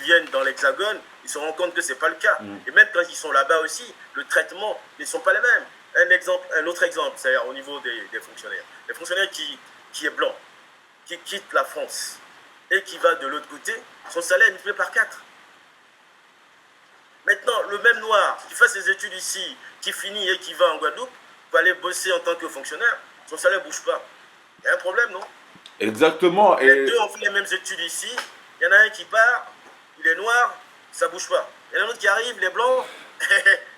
viennent dans l'Hexagone, ils se rendent compte que ce n'est pas le cas. Et même quand ils sont là-bas aussi, le traitement ne sont pas les mêmes. Un autre exemple, c'est-à-dire au niveau des fonctionnaires. Les fonctionnaires qui est blanc, qui quitte la France et qui va de l'autre côté, son salaire est multiplié par 4. Maintenant, le même noir qui fait ses études ici, qui finit et qui va en Guadeloupe, va aller bosser en tant que fonctionnaire, son salaire ne bouge pas. Il y a un problème, non? Exactement. Les deux ont fait les mêmes études ici. Il y en a un qui part, il est noir, ça ne bouge pas. Il y en a un autre qui arrive, il est blanc,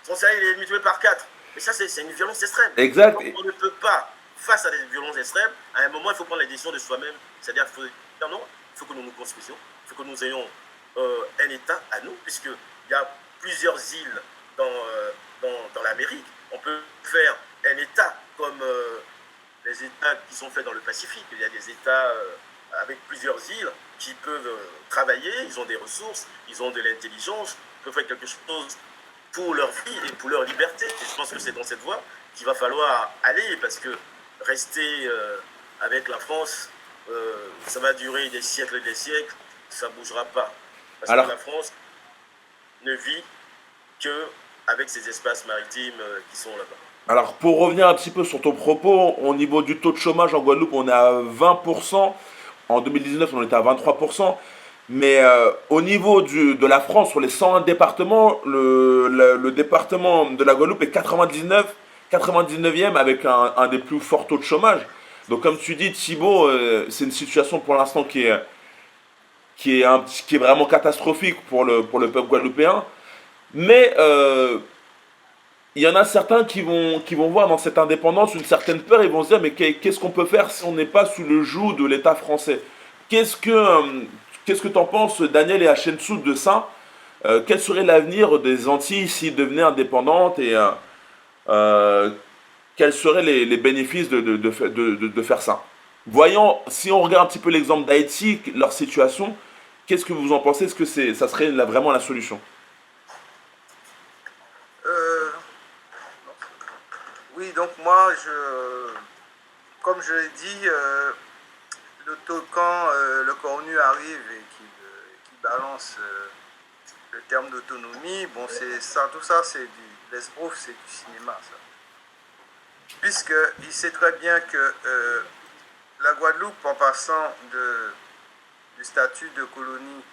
son salaire il est multiplié par 4. Et ça, c'est une violence extrême. Exact. Donc, on ne peut pas, face à des violences extrêmes, à un moment, il faut prendre les décisions de soi-même. C'est-à-dire qu'il faut dire non, il faut que nous nous construisions, il faut que nous ayons un État à nous, puisqu'il y a plusieurs îles dans l'Amérique. On peut faire un État comme les États qui sont faits dans le Pacifique. Il y a des États avec plusieurs îles qui peuvent travailler, ils ont des ressources, ils ont de l'intelligence, ils peuvent faire quelque chose pour leur vie et pour leur liberté. Et je pense que c'est dans cette voie qu'il va falloir aller, parce que rester avec la France, ça va durer des siècles et des siècles, ça ne bougera pas. Parce que la France ne vit qu'avec ces espaces maritimes qui sont là-bas. Alors, pour revenir un petit peu sur ton propos, au niveau du taux de chômage en Guadeloupe, on est à 20%. En 2019, on était à 23%. Mais au niveau de la France, sur les 101 départements, le département de la Guadeloupe est 99e avec un des plus forts taux de chômage. Donc, comme tu dis, Thibaut, c'est une situation pour l'instant qui est vraiment catastrophique pour le peuple guadeloupéen. Mais il y en a certains qui vont voir dans cette indépendance une certaine peur, ils vont se dire mais qu'est-ce qu'on peut faire si on n'est pas sous le joug de l'État français? Qu'est-ce que qu'est-ce que t'en penses, Daniel et Hachensout, de ça? Quel serait l'avenir des Antilles s'ils devenaient indépendantes et euh, quels seraient les bénéfices de faire ça? Voyons, si on regarde un petit peu l'exemple d'Haïti, leur situation, qu'est-ce que vous en pensez? Est-ce que ça serait vraiment la solution? Euh, oui, donc moi, comme je l'ai dit, quand le cornu arrive et qu'il balance le terme d'autonomie, bon, c'est ça, tout ça, c'est l'esbrouf, c'est du cinéma, ça. Puisqu'il sait très bien que la Guadeloupe, en passant du statut de colonie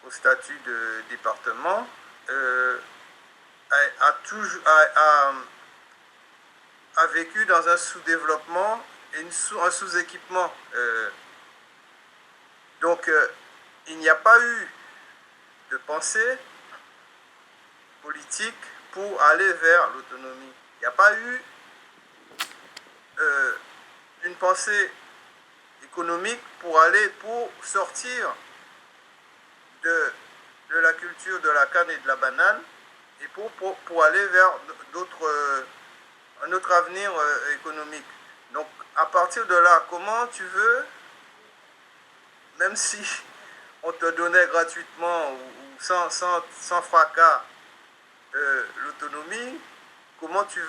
au statut de département, a vécu dans un sous-développement et un sous-équipement. Donc, il n'y a pas eu de pensée politique pour aller vers l'autonomie. Il n'y a pas eu une pensée économique pour sortir de la culture de la canne et de la banane et pour aller vers un autre avenir économique. Donc, à partir de là, comment tu veux, même si on te donnait gratuitement ou sans fracas l'autonomie, comment tu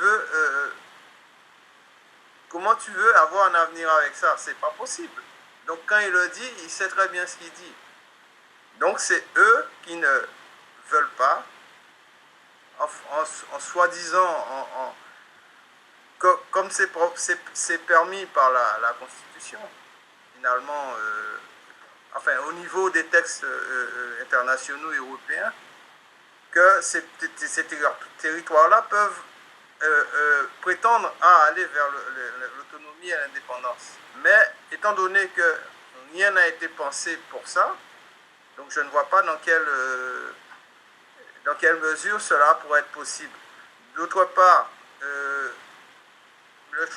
veux avoir un avenir avec ça? C'est pas possible. Donc, quand il le dit, il sait très bien ce qu'il dit. Donc, c'est eux qui ne veulent pas, en soi-disant, comme c'est permis par la Constitution, finalement, enfin, au niveau des textes internationaux et européens, que ces territoires-là peuvent prétendre à aller vers l'autonomie et l'indépendance. Mais étant donné que rien n'a été pensé pour ça, donc je ne vois pas dans quelle mesure cela pourrait être possible. D'autre part, le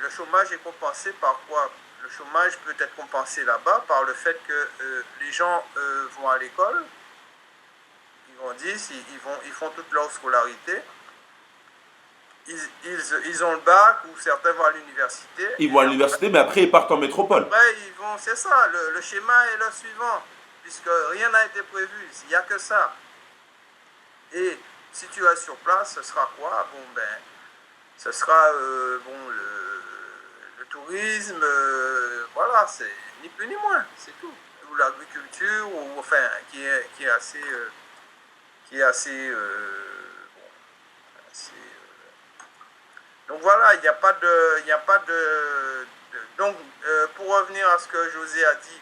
chômage est compensé par quoi? Le chômage peut être compensé là-bas par le fait que les gens vont à l'école, ils grandissent, ils font toute leur scolarité, ils ont le bac ou certains vont à l'université. Ils vont à l'université, mais après ils partent en métropole. Après, c'est ça, le schéma est le suivant, puisque rien n'a été prévu, il n'y a que ça. Et si tu es sur place, ce sera quoi? Bon, ben, ce sera le tourisme, voilà, c'est ni plus ni moins, c'est tout. Ou l'agriculture, ou enfin, qui est assez, donc voilà, il n'y a pas de, donc pour revenir à ce que José a dit,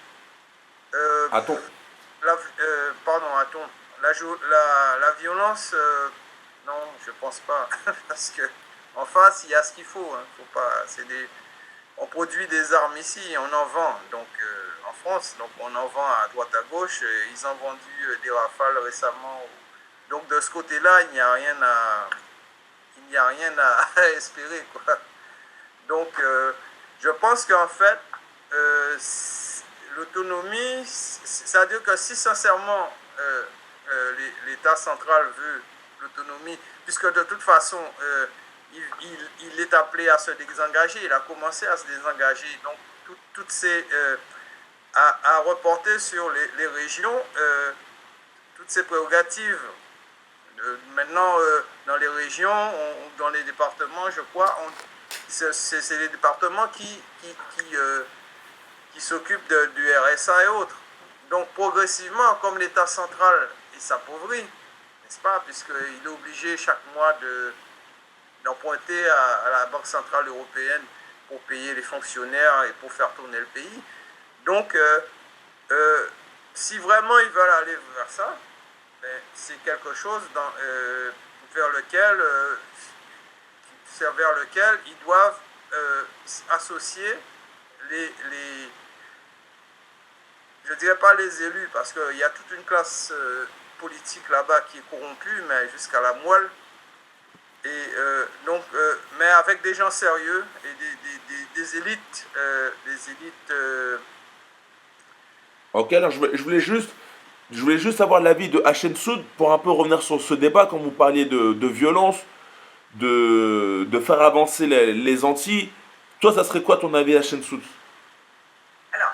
Attends. la violence, non, je pense pas, parce que en face il y a ce qu'il faut, hein. Faut pas, on produit des armes ici, on en vend, donc en France, donc on en vend à droite à gauche, ils ont vendu des Rafales récemment, donc de ce côté-là il n'y a rien à espérer, quoi. Donc je pense qu'en fait l'autonomie, c'est-à-dire que si sincèrement l'État central veut l'autonomie, puisque de toute façon il est appelé à se désengager, il a commencé à se désengager, donc toutes ces à reporter sur les régions toutes ces prérogatives. Maintenant, dans les régions, dans les départements, je crois, c'est les départements qui s'occupent du RSA et autres. Donc progressivement, comme l'État central s'appauvrit, n'est-ce pas, puisqu'il est obligé chaque mois d'emprunter à la Banque centrale européenne pour payer les fonctionnaires et pour faire tourner le pays. Donc, si vraiment ils veulent aller vers ça, ben, c'est quelque chose vers lequel ils doivent associer je ne dirais pas les élus, parce qu'il y a toute une classe politique là-bas qui est corrompue, mais jusqu'à la moelle. Et mais avec des gens sérieux et des élites, Ok, alors je voulais juste avoir l'avis de Hachem Soud pour un peu revenir sur ce débat quand vous parliez de violence, de faire avancer les Antilles. Toi, ça serait quoi ton avis, Hachem Soud? Alors,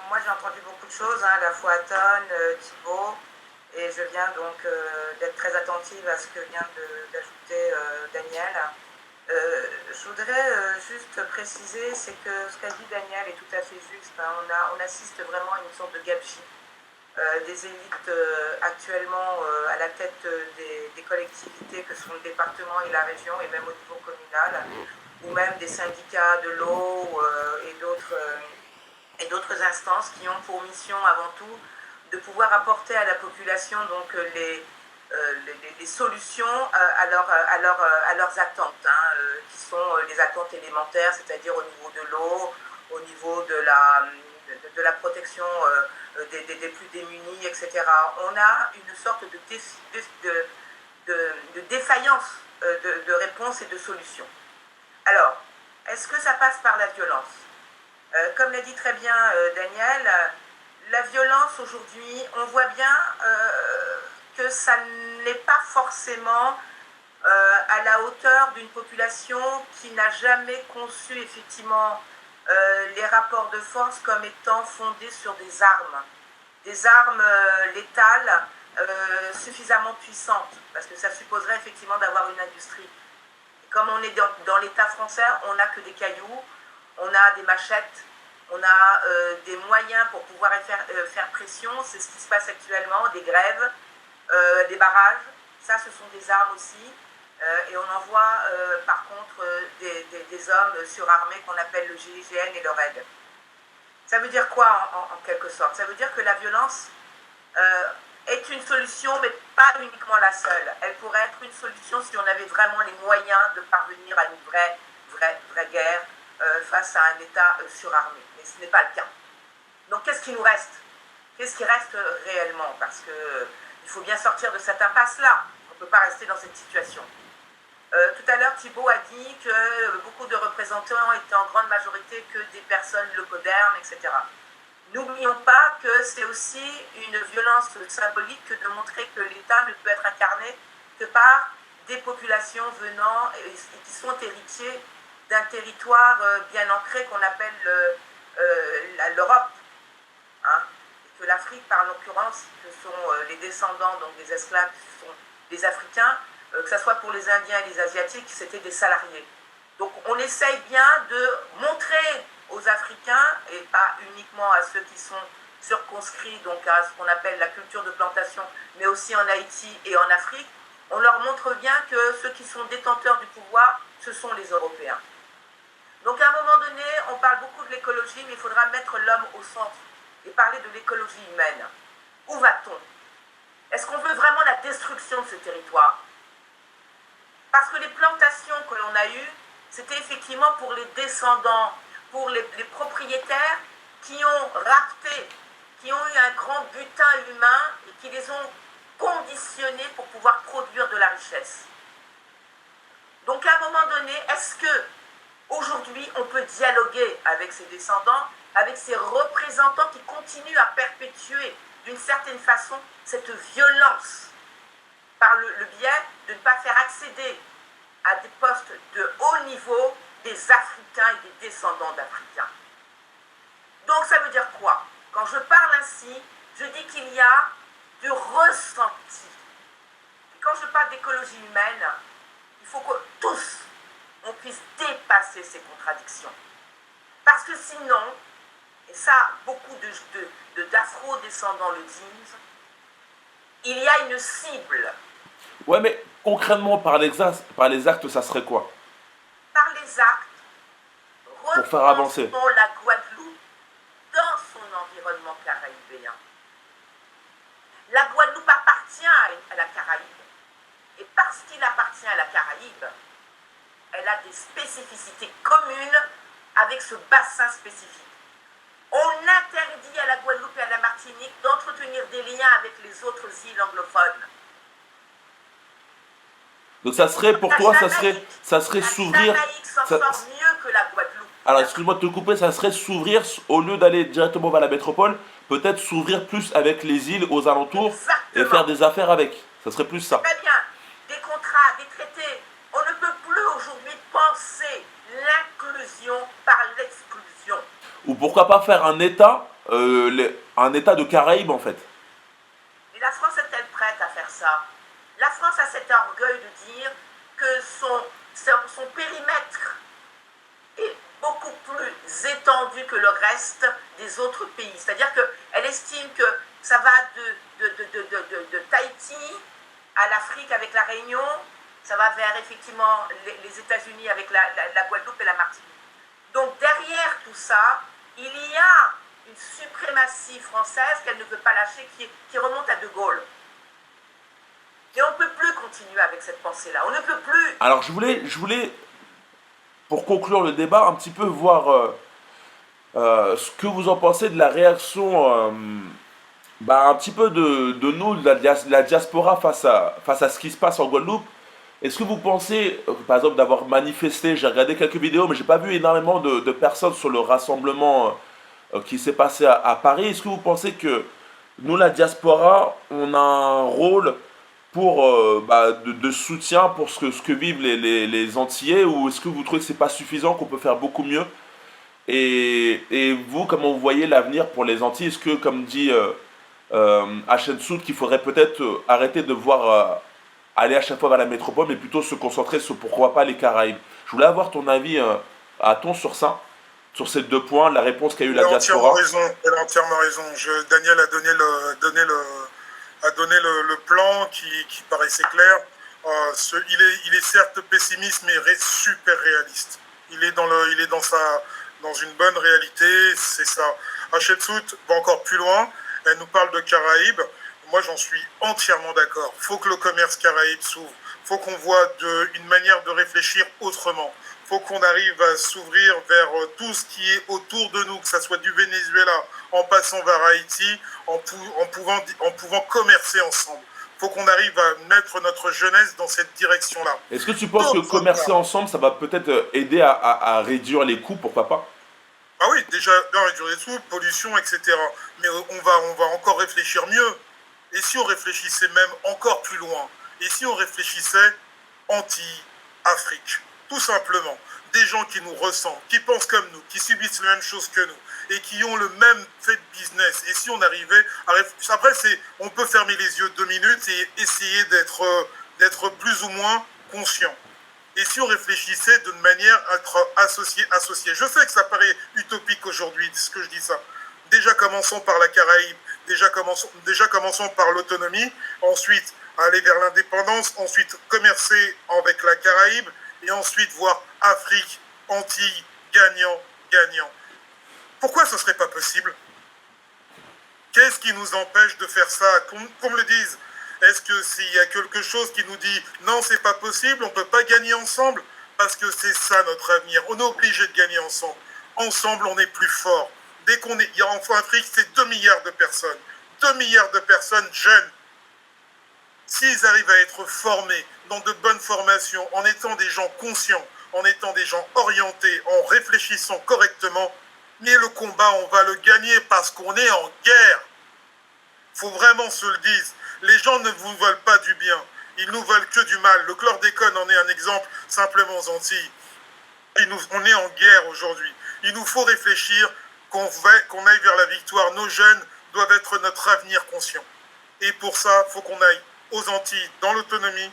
moi j'ai entendu beaucoup de choses, hein, à la fois Aton, Thibault, et je viens donc d'être très attentive à ce que vient d'ajouter Daniel. Je voudrais juste préciser, c'est que ce qu'a dit Daniel est tout à fait juste, hein. On assiste vraiment à une sorte de gabegie des élites actuellement à la tête des collectivités que sont le département et la région, et même au niveau communal, ou même des syndicats de l'eau et d'autres instances qui ont pour mission avant tout de pouvoir apporter à la population donc les solutions à leurs attentes, hein, qui sont les attentes élémentaires, c'est-à-dire au niveau de l'eau, au niveau de la protection des plus démunis, etc. On a une sorte de défaillance de réponse et de solution. Alors, est-ce que ça passe par la violence? Comme l'a dit très bien Daniel, la violence aujourd'hui, on voit bien que ça n'est pas forcément à la hauteur d'une population qui n'a jamais conçu effectivement les rapports de force comme étant fondés sur des armes létales suffisamment puissantes, parce que ça supposerait effectivement d'avoir une industrie. Et comme on est dans l'État français, on n'a que des cailloux, on a des machettes, on a des moyens pour pouvoir faire pression. C'est ce qui se passe actuellement, des grèves, des barrages, ça ce sont des armes aussi. Et on en voit par contre des hommes surarmés qu'on appelle le GIGN et le RAID. Ça veut dire quoi en quelque sorte? Ça veut dire que la violence est une solution, mais pas uniquement la seule. Elle pourrait être une solution si on avait vraiment les moyens de parvenir à une vraie guerre face à un État surarmé. Mais ce n'est pas le cas. Donc qu'est-ce qui nous reste? Qu'est-ce qui reste réellement? Parce qu'il faut bien sortir de cette impasse-là. On ne peut pas rester dans cette situation. Tout à l'heure, Thibault a dit que beaucoup de représentants étaient en grande majorité que des personnes leucodermes, etc. N'oublions pas que c'est aussi une violence symbolique que de montrer que l'État ne peut être incarné que par des populations venant et qui sont héritiers d'un territoire bien ancré qu'on appelle l'Europe. Hein, et que l'Afrique, par l'occurrence, que sont les descendants donc des esclaves, qui sont des Africains, que ce soit pour les Indiens et les Asiatiques, c'était des salariés. Donc on essaye bien de montrer aux Africains, et pas uniquement à ceux qui sont circonscrits donc à ce qu'on appelle la culture de plantation, mais aussi en Haïti et en Afrique, on leur montre bien que ceux qui sont détenteurs du pouvoir, ce sont les Européens. Donc à un moment donné, on parle beaucoup de l'écologie, mais il faudra mettre l'homme au centre et parler de l'écologie humaine. Où va-t-on? Est-ce qu'on veut vraiment la destruction de ce territoire? Parce que les plantations que l'on a eues, c'était effectivement pour les descendants, pour les propriétaires qui ont rapté, qui ont eu un grand butin humain et qui les ont conditionnés pour pouvoir produire de la richesse. Donc à un moment donné, est-ce que aujourd'hui on peut dialoguer avec ces descendants, avec ces représentants qui continuent à perpétuer d'une certaine façon cette violence par le biais de ne pas faire accéder à des postes de haut niveau des Africains et des descendants d'Africains. Donc ça veut dire quoi? Quand je parle ainsi, je dis qu'il y a du ressenti. Et quand je parle d'écologie humaine, il faut que tous, on puisse dépasser ces contradictions. Parce que sinon, et ça beaucoup d'afro-descendants le disent, il y a une cible. Ouais, mais concrètement, par les actes, ça serait quoi? Par les actes, pour faire avancer la Guadeloupe dans son environnement caribéen. La Guadeloupe appartient à la Caraïbe. Et parce qu'il appartient à la Caraïbe, elle a des spécificités communes avec ce bassin spécifique. On interdit interdit à la Guadeloupe et à la Martinique d'entretenir des liens avec les autres îles anglophones. Donc ça serait, pour La toi, Jamaïque, ça serait la s'ouvrir. Jamaïque s'en ça- sort mieux que la Guadeloupe. Alors, excuse-moi de te couper, ça serait s'ouvrir, au lieu d'aller directement vers la métropole, peut-être s'ouvrir plus avec les îles aux alentours et faire Exactement. des affaires avec. Ça serait plus ça. Très bien. Des contrats, des traités. On ne peut plus aujourd'hui penser l'inclusion par l'exclusion. Ou pourquoi pas faire un État de Caraïbes en fait. Et la France est-elle prête à faire ça? La France a cet orgueil de dire que son périmètre est beaucoup plus étendu que le reste des autres pays. C'est-à-dire qu'elle estime que ça va de Tahiti à l'Afrique avec la Réunion, ça va vers effectivement les États-Unis avec la Guadeloupe et la Martinique. Donc derrière tout ça, il y a une suprématie française qu'elle ne veut pas lâcher, qui remonte à De Gaulle. Et on ne peut plus continuer avec cette pensée-là. On ne peut plus. Alors je voulais, pour conclure le débat, un petit peu voir ce que vous en pensez de la réaction un petit peu de nous, de la diaspora face à ce qui se passe en Guadeloupe. Est-ce que vous pensez, par exemple, d'avoir manifesté, j'ai regardé quelques vidéos, mais j'ai pas vu énormément de personnes sur le rassemblement qui s'est passé à Paris. Est-ce que vous pensez que nous, la diaspora, on a un rôle pour de soutien pour ce que vivent les Antillais, ou est-ce que vous trouvez que c'est pas suffisant, qu'on peut faire beaucoup mieux? Et vous, comment vous voyez l'avenir pour les Antilles? Est-ce que, comme dit Hachem Soud, qu'il faudrait peut-être arrêter de voir aller à chaque fois vers la métropole, mais plutôt se concentrer sur pourquoi pas les Caraïbes? Je voulais avoir ton avis à ton sur ça, sur ces deux points, la réponse qu'a eu la diaspora. Elle a entièrement raison. Daniel a donné le plan qui paraissait clair. Il est certes pessimiste, mais super réaliste. Il est dans une bonne réalité, c'est ça. Hatshepsut va encore plus loin. Elle nous parle de Caraïbes. Moi, j'en suis entièrement d'accord. Il faut que le commerce Caraïbes s'ouvre. Il faut qu'on voit une manière de réfléchir autrement. Il faut qu'on arrive à s'ouvrir vers tout ce qui est autour de nous, que ce soit du Venezuela, en passant vers Haïti, en pouvant commercer ensemble. Il faut qu'on arrive à mettre notre jeunesse dans cette direction-là. Est-ce que tu penses que commercer ensemble, ça va peut-être aider à réduire les coûts, pourquoi pas? Ah oui, déjà, réduire les coûts, pollution, etc. Mais on va encore réfléchir mieux. Et si on réfléchissait même encore plus loin? Et si on réfléchissait anti-Afrique? Tout simplement. Des gens qui nous ressemblent, qui pensent comme nous, qui subissent les mêmes choses que nous, et qui ont le même fait de business. Et si on arrivait à réfléchir... Après, on peut fermer les yeux 2 minutes et essayer d'être plus ou moins conscient. Et si on réfléchissait d'une manière à être associé. Je sais que ça paraît utopique aujourd'hui, ce que je dis ça. Déjà commençons par la Caraïbe, déjà commençons par l'autonomie, ensuite aller vers l'indépendance, ensuite commercer avec la Caraïbe, et ensuite voir Afrique, Antilles, gagnant, gagnant. Pourquoi ce ne serait pas possible? Qu'est-ce qui nous empêche de faire ça? Qu'on me le dise. Est-ce que s'il y a quelque chose qui nous dit non, c'est pas possible, on ne peut pas gagner ensemble? Parce que c'est ça notre avenir. On est obligé de gagner ensemble. Ensemble, on est plus fort. Dès qu'on est, il y a en Afrique, c'est 2 milliards de personnes. 2 milliards de personnes jeunes. S'ils arrivent à être formés dans de bonnes formations, en étant des gens conscients, en étant des gens orientés, en réfléchissant correctement, mais le combat, on va le gagner parce qu'on est en guerre. Il faut vraiment se le dire. Les gens ne vous veulent pas du bien. Ils nous veulent que du mal. Le chlordécone en est un exemple simplement aux Antilles. On est en guerre aujourd'hui. Il nous faut réfléchir qu'on aille vers la victoire. Nos jeunes doivent être notre avenir conscient. Et pour ça, il faut qu'on aille aux Antilles dans l'autonomie.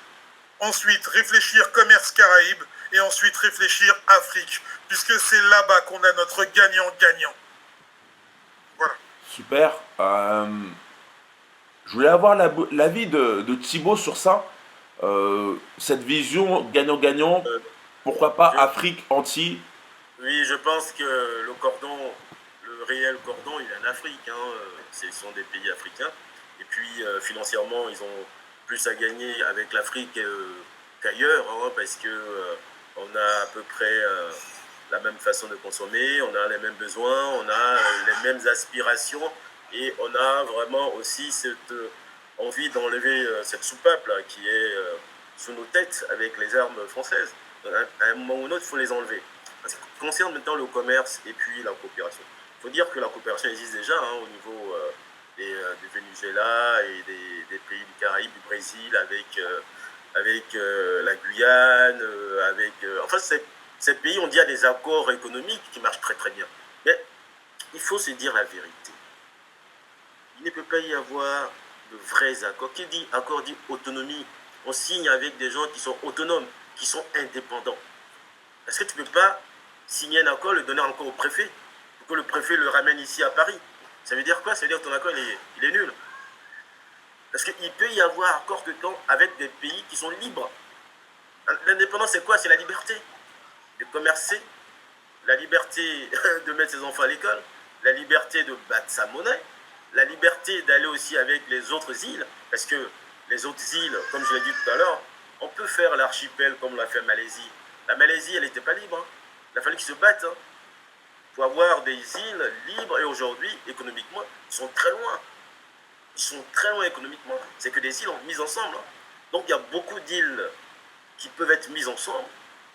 Ensuite, réfléchir commerce Caraïbes. Et ensuite, réfléchir Afrique. Puisque c'est là-bas qu'on a notre gagnant-gagnant. Voilà. Super. Je voulais avoir l'avis de Thibaut sur ça. Cette vision gagnant-gagnant. Pourquoi pas Afrique, Antilles? Oui, je pense que le réel cordon, il est en Afrique. Ce sont des pays africains. Et puis, financièrement, ils ont plus à gagner avec l'Afrique qu'ailleurs, parce que on a à peu près la même façon de consommer, on a les mêmes besoins, on a les mêmes aspirations et on a vraiment aussi cette envie d'enlever cette soupape là, qui est sous nos têtes avec les armes françaises. À un moment ou un autre, il faut les enlever. En ce qui concerne maintenant le commerce et puis la coopération, il faut dire que la coopération existe déjà au niveau du Venezuela et des pays du Caraïbe, du Brésil, avec la Guyane, enfin, ces pays ont déjà des accords économiques qui marchent très très bien. Mais il faut se dire la vérité. Il ne peut pas y avoir de vrais accords. Qui dit accord dit autonomie. On signe avec des gens qui sont autonomes, qui sont indépendants. Est-ce que tu ne peux pas signer un accord, le donner encore au préfet, pour que le préfet le ramène ici à Paris? Ça veut dire quoi? Ça veut dire que ton accord, il est nul. Parce qu'il peut y avoir accord que quand avec des pays qui sont libres. L'indépendance, c'est quoi? C'est la liberté de commercer, la liberté de mettre ses enfants à l'école, la liberté de battre sa monnaie, la liberté d'aller aussi avec les autres îles, parce que les autres îles, comme je l'ai dit tout à l'heure, on peut faire l'archipel comme l'a fait Malaisie. La Malaisie, elle n'était pas libre. Il a fallu qu'ils se battent pour avoir des îles libres. Et aujourd'hui, économiquement, ils sont très loin. Ils sont très loin économiquement. C'est que des îles mises ensemble. Donc, il y a beaucoup d'îles qui peuvent être mises ensemble,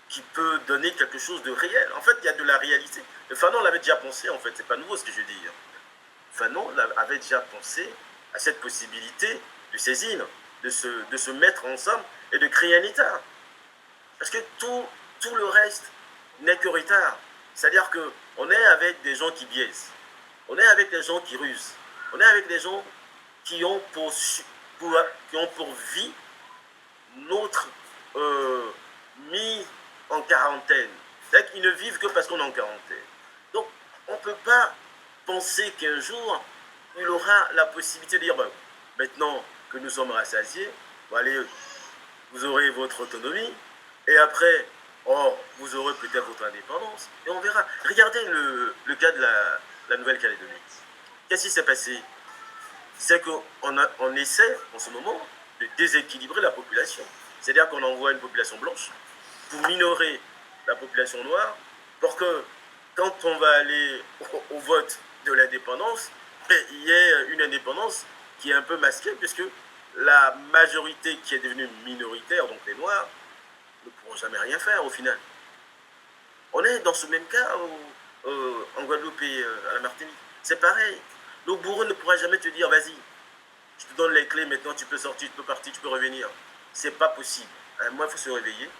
qui peut donner quelque chose de réel. En fait, il y a de la réalité. Le Fanon l'avait déjà pensé, en fait. C'est pas nouveau ce que je dis. Fanon avait déjà pensé à cette possibilité de ces îles, de se mettre ensemble et de créer un État. Parce que tout le reste n'est que retard. C'est-à-dire qu'on est avec des gens qui biaisent. On est avec des gens qui rusent. On est avec des gens qui ont pour vie notre mis en quarantaine. C'est-à-dire qu'ils ne vivent que parce qu'on est en quarantaine. Donc, on ne peut pas penser qu'un jour, il aura la possibilité de dire, ben, maintenant que nous sommes rassasiés, bon, allez, vous aurez votre autonomie, et après, vous aurez peut-être votre indépendance, et on verra. Regardez le cas de la Nouvelle-Calédonie. Qu'est-ce qui s'est passé? C'est qu'on essaie, en ce moment, de déséquilibrer la population. C'est-à-dire qu'on envoie une population blanche pour minorer la population noire, pour que, quand on va aller au vote de l'indépendance, il y ait une indépendance qui est un peu masquée, puisque la majorité qui est devenue minoritaire, donc les Noirs, ne pourront jamais rien faire au final. On est dans ce même cas en Guadeloupe et à la Martinique. C'est pareil. Le bourreau ne pourra jamais te dire, vas-y, je te donne les clés, maintenant tu peux sortir, tu peux partir, tu peux revenir. C'est pas possible. À un moment, il faut se réveiller.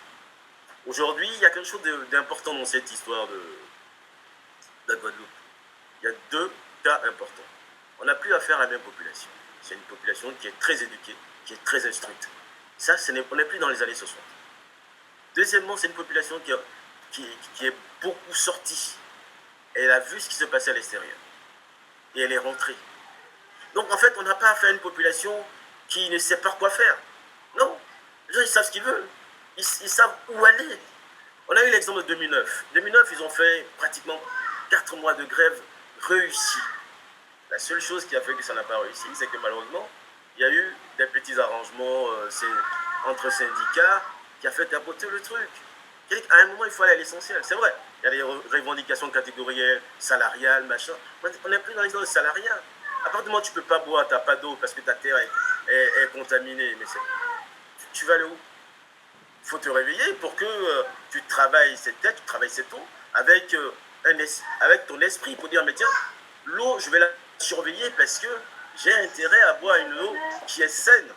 Aujourd'hui, il y a quelque chose d'important dans cette histoire de Guadeloupe. Il y a deux cas importants. On n'a plus affaire à la même population. C'est une population qui est très éduquée, qui est très instruite. Ça, on n'est plus dans les années 60. Deuxièmement, c'est une population qui est beaucoup sortie. Elle a vu ce qui se passait à l'extérieur. Et elle est rentrée. Donc, en fait, on n'a pas affaire à une population qui ne sait pas quoi faire. Non. Les gens, ils savent ce qu'ils veulent. Ils savent où aller. On a eu l'exemple de 2009. 2009, ils ont fait pratiquement 4 mois de grève réussie. La seule chose qui a fait que ça n'a pas réussi, c'est que malheureusement, il y a eu des petits arrangements entre syndicats qui a fait capoter le truc. À un moment, il faut aller à l'essentiel. C'est vrai, il y a des revendications catégorielles, salariales, machin. On n'est plus dans les zones salariales. À partir du moment où tu ne peux pas boire, tu n'as pas d'eau parce que ta terre est contaminée. Mais tu vas aller où? Il faut te réveiller pour que tu travailles cette tête, tu travailles cette eau avec ton esprit pour dire, mais tiens, l'eau, je vais la surveiller parce que j'ai intérêt à boire une eau qui est saine.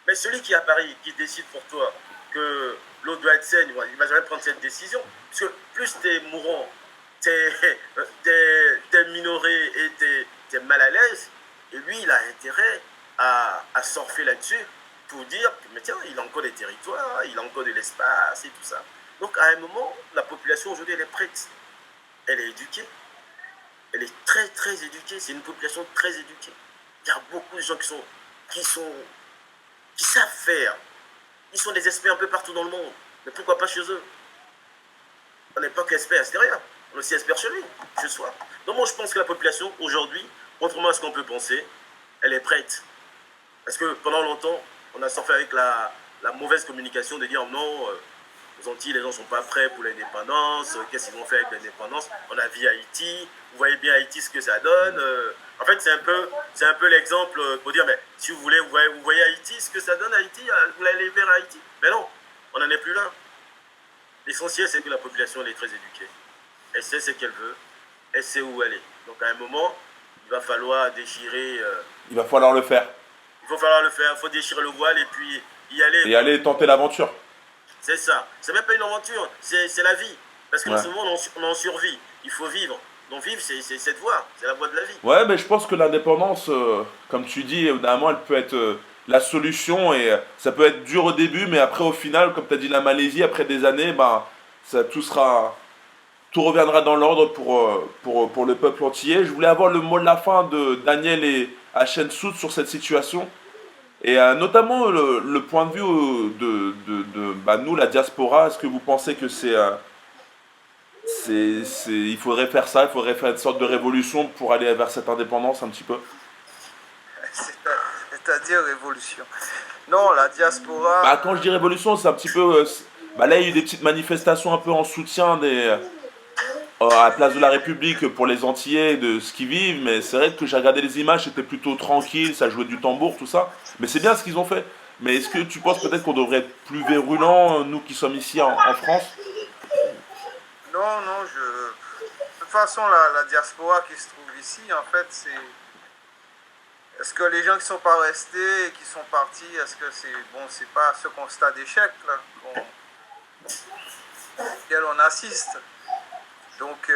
Mais celui qui est à Paris, qui décide pour toi que l'eau doit être saine, il ne va jamais prendre cette décision. Parce que plus tu es mourant, tu es minoré et tu es mal à l'aise, et lui, il a intérêt à surfer là-dessus pour dire, mais tiens, il a encore des territoires, il a encore de l'espace et tout ça. Donc à un moment, la population aujourd'hui, elle est prête. Elle est éduquée. Elle est très très éduquée. C'est une population très éduquée. Il y a beaucoup de gens qui savent faire. Ils sont des experts un peu partout dans le monde. Mais pourquoi pas chez eux? On n'est pas qu'experts à l'extérieur. On est aussi experts chez lui, chez soi. Donc moi je pense que la population aujourd'hui, contrairement à ce qu'on peut penser, elle est prête. Parce que pendant longtemps, on a surfé avec la mauvaise communication de dire non, Aux Antilles, les gens ne sont pas prêts pour l'indépendance. Qu'est-ce qu'ils vont faire avec l'indépendance? On a vu Haïti. Vous voyez bien Haïti, ce que ça donne. En fait, c'est un peu l'exemple pour dire, mais si vous voulez, vous voyez Haïti, ce que ça donne Haïti, vous allez vers Haïti. Mais non, on n'en est plus là. L'essentiel, c'est que la population elle est très éduquée. Elle sait ce qu'elle veut. Elle sait où elle est. Donc, à un moment, il va falloir déchirer... Il va falloir le faire. il faut falloir le faire. Il faut déchirer le voile et puis y aller. Et aller tenter l'aventure. C'est ça. C'est même pas une aventure, c'est la vie. Parce que Ouais. dans ce monde, on en survit. Il faut vivre. Donc vivre, c'est cette voie. C'est la voie de la vie. Ouais, mais je pense que l'indépendance, comme tu dis, évidemment, elle peut être la solution et ça peut être dur au début, mais après, au final, comme tu as dit, la Malaisie, après des années, ben, tout reviendra dans l'ordre pour le peuple antillais. Je voulais avoir le mot de la fin de Daniel et Hachem Soud sur cette situation. Et notamment le point de vue bah, nous, la diaspora, est-ce que vous pensez que il faudrait faire ça, il faudrait faire une sorte de révolution pour aller vers cette indépendance un petit peu? C'est-à-dire révolution. Non, la diaspora... Bah, quand je dis révolution, c'est un petit peu... bah, là, il y a eu des petites manifestations un peu en soutien à la place de la République pour les Antillais, de ce qu'ils vivent, mais c'est vrai que j'ai regardé les images, c'était plutôt tranquille, ça jouait du tambour, tout ça. Mais c'est bien ce qu'ils ont fait. Mais est-ce que tu penses peut-être qu'on devrait être plus virulents, nous qui sommes ici en France? Non, non, de toute façon, la diaspora qui se trouve ici, en fait, c'est... Est-ce que les gens qui sont pas restés et qui sont partis, est-ce que c'est... Bon, c'est pas ce constat d'échec, là, auquel on assiste. Donc,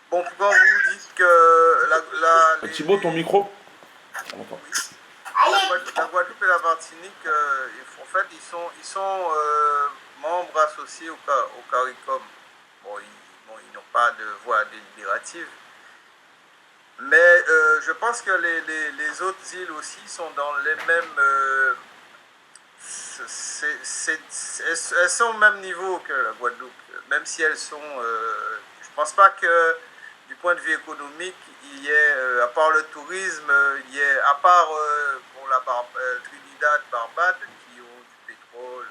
bon, pourquoi vous dites que Thibaut, ton micro? On entend. la Guadeloupe et la Martinique, en fait, ils sont membres associés au CARICOM. Bon, ils n'ont pas de voix délibérative. Mais je pense que les autres îles aussi sont dans les mêmes... elles sont au même niveau que la Guadeloupe, même si elles sont... je ne pense pas que du point de vue économique, il y ait, à part le tourisme, il y ait, à part pour Trinidad, Barbade, qui ont du pétrole,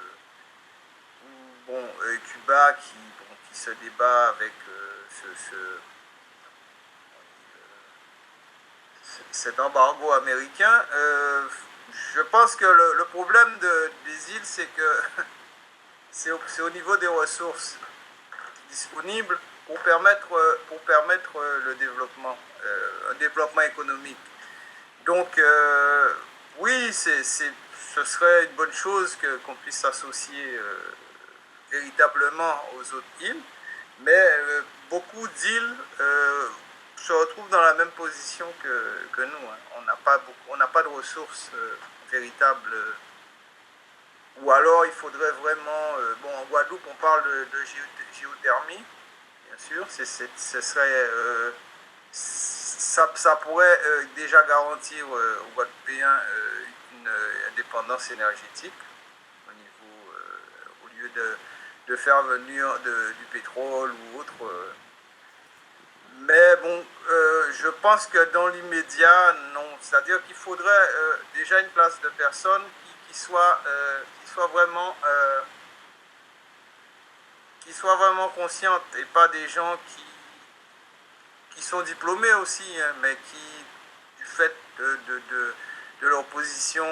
ou bon, Cuba qui se débat avec cet embargo américain. Je pense que le problème des îles, c'est que c'est au niveau des ressources disponibles pour permettre le développement, un développement économique. Donc, oui, ce serait une bonne chose qu'on puisse s'associer véritablement aux autres îles, mais beaucoup d'îles se retrouvent dans la même position que nous. Hein. On n'a pas de ressources véritables. Ou alors il faudrait vraiment... bon, en Guadeloupe, on parle de géothermie, bien sûr. Ce serait... ça pourrait déjà garantir aux Guadeloupéens une indépendance énergétique au niveau, au lieu de faire venir du pétrole ou autre. Mais bon, je pense que dans l'immédiat, non. C'est-à-dire qu'il faudrait déjà une place de personnes qui soit vraiment consciente et pas des gens qui sont diplômés aussi, hein, mais qui, du fait de leur position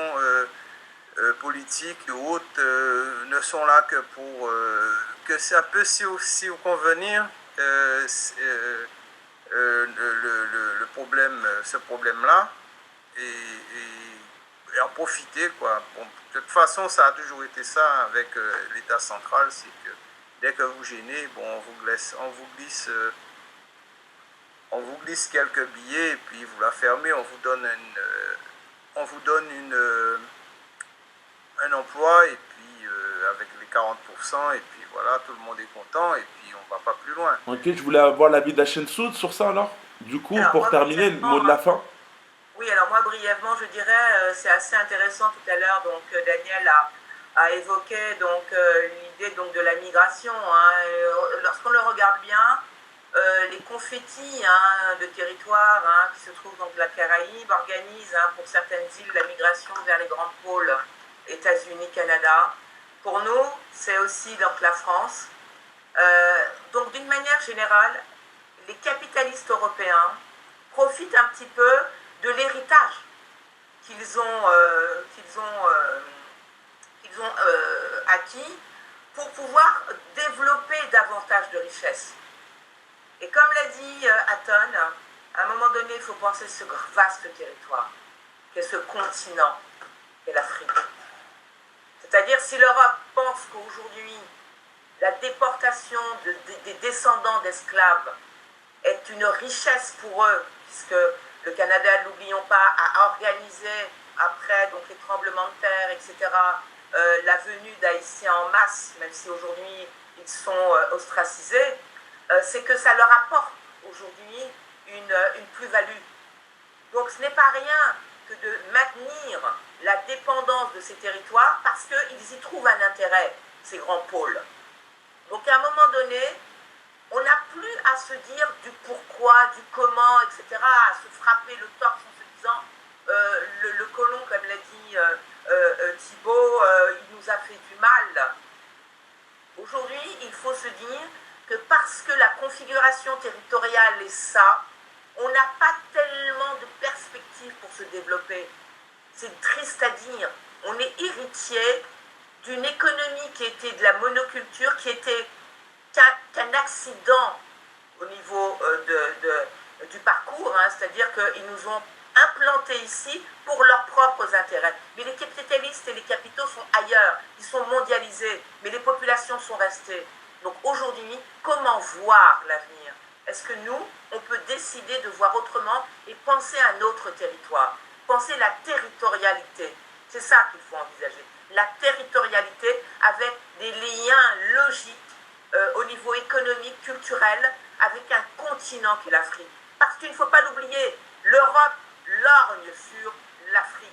politique ou autre, ne sont là que pour que c'est un peu si au convenir ce problème-là et en profiter, quoi. Bon, de toute façon, ça a toujours été ça avec l'État central, c'est que dès que vous gênez, bon, on vous glisse quelques billets et puis vous la fermez, on vous donne un emploi et puis avec les 40% et puis voilà, tout le monde est content et puis on va pas plus loin. Ok, je voulais avoir l'avis d'Hachem Soud sur ça alors. Du coup, Alors, pour moi, terminer, le mot de la fin. Oui, alors moi brièvement, je dirais, c'est assez intéressant tout à l'heure, donc Daniel a évoqué donc l'idée donc de la migration. Hein, lorsqu'on le regarde bien, les confettis de territoire qui se trouvent dans la Caraïbe organisent pour certaines îles la migration vers les grands pôles, États-Unis, Canada. Pour nous, c'est aussi donc la France. Donc d'une manière générale, les capitalistes européens profitent un petit peu de l'héritage qu'ils ont acquis pour pouvoir développer davantage de richesses. Et comme l'a dit Hatton, à un moment donné, il faut penser ce vaste territoire, qu'est ce continent, qu'est l'Afrique. C'est-à-dire, si l'Europe pense qu'aujourd'hui, la déportation des descendants d'esclaves est une richesse pour eux, puisque le Canada, n'oublions pas, a organisé, après donc, les tremblements de terre, etc., la venue d'Haïtiens en masse, même si aujourd'hui ils sont ostracisés, c'est que ça leur apporte aujourd'hui une plus-value. Donc ce n'est pas rien que de maintenir la dépendance de ces territoires parce qu'ils y trouvent un intérêt, ces grands pôles. Donc à un moment donné, on n'a plus à se dire du pourquoi, du comment, etc., à se frapper le torse en se disant le colon, comme l'a dit Thibault, il nous a fait du mal. Aujourd'hui, il faut se dire que parce que la configuration territoriale est ça, on n'a pas tellement de perspectives pour se développer. C'est triste à dire. On est héritier d'une économie qui était de la monoculture, qui était qu'un accident au niveau du parcours, hein, c'est-à-dire qu'ils nous ont implantés ici pour leurs propres intérêts. Mais les capitalistes et les capitaux sont ailleurs, ils sont mondialisés, mais les populations sont restées. Donc aujourd'hui, comment voir l'avenir? Est-ce que nous, on peut décider de voir autrement et penser à un autre territoire? Penser la territorialité, c'est ça qu'il faut envisager. La territorialité avec des liens logiques au niveau économique, culturel, avec un continent qu'est l'Afrique. Parce qu'il ne faut pas l'oublier, l'Europe lorgne sur l'Afrique.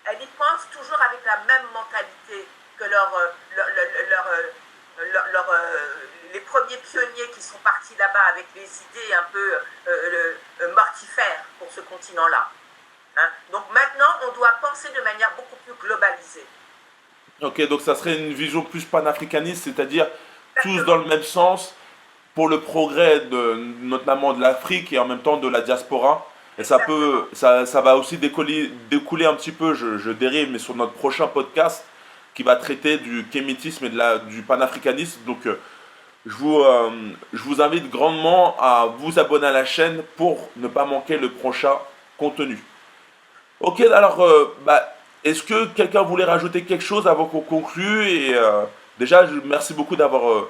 Elle y pense toujours avec la même mentalité que les premiers pionniers qui sont partis là-bas avec des idées un peu mortifères pour ce continent-là. Hein? Donc maintenant, on doit penser de manière beaucoup plus globalisée. Ok, donc ça serait une vision plus panafricaniste, c'est-à-dire tous dans le même sens pour le progrès notamment de l'Afrique et en même temps de la diaspora. Et ça va aussi découler un petit peu, je dérive, mais sur notre prochain podcast qui va traiter du kémétisme et du panafricanisme. Donc je vous invite grandement à vous abonner à la chaîne pour ne pas manquer le prochain contenu. Ok, alors, est-ce que quelqu'un voulait rajouter quelque chose avant qu'on conclue? Et déjà, merci beaucoup d'avoir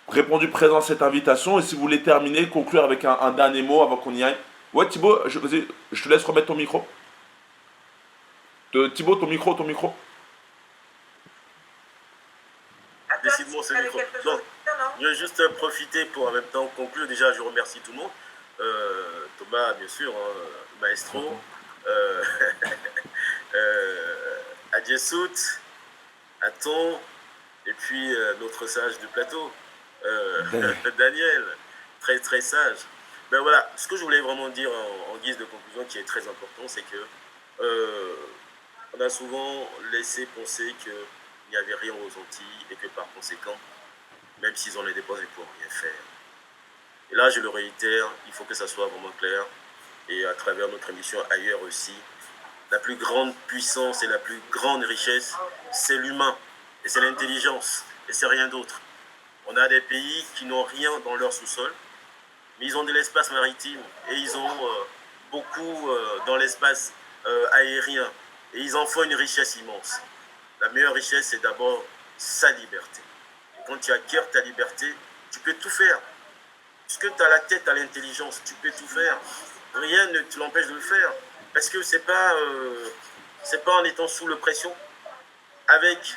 répondu présent à cette invitation. Et si vous voulez terminer, conclure avec un dernier mot avant qu'on y aille. Ouais, Thibaut, je te laisse remettre ton micro. Thibaut, ton micro. Attends, Décide-moi ce tu avais micro. quelque chose Non, à dire, non? je vais juste profiter pour en même temps conclure. Déjà, je remercie tout le monde. Thomas, bien sûr, hein, Maestro, Adjessout, Aton, et puis notre sage du plateau, Daniel, très très sage. Ben voilà, ce que je voulais vraiment dire en guise de conclusion qui est très important, c'est que on a souvent laissé penser qu'il n'y avait rien aux Antilles et que par conséquent, même s'ils ont les dépenses, ils ne pourront rien faire. Et là, je le réitère, il faut que ça soit vraiment clair. Et à travers notre émission ailleurs aussi, la plus grande puissance et la plus grande richesse, c'est l'humain. Et c'est l'intelligence. Et c'est rien d'autre. On a des pays qui n'ont rien dans leur sous-sol, mais ils ont de l'espace maritime. Et ils ont beaucoup dans l'espace aérien. Et ils en font une richesse immense. La meilleure richesse, c'est d'abord sa liberté. Et quand tu acquiers ta liberté, tu peux tout faire. Puisque tu as la tête, tu as l'intelligence, tu peux tout faire. Rien ne te l'empêche de le faire. Parce que c'est pas en étant sous la pression, avec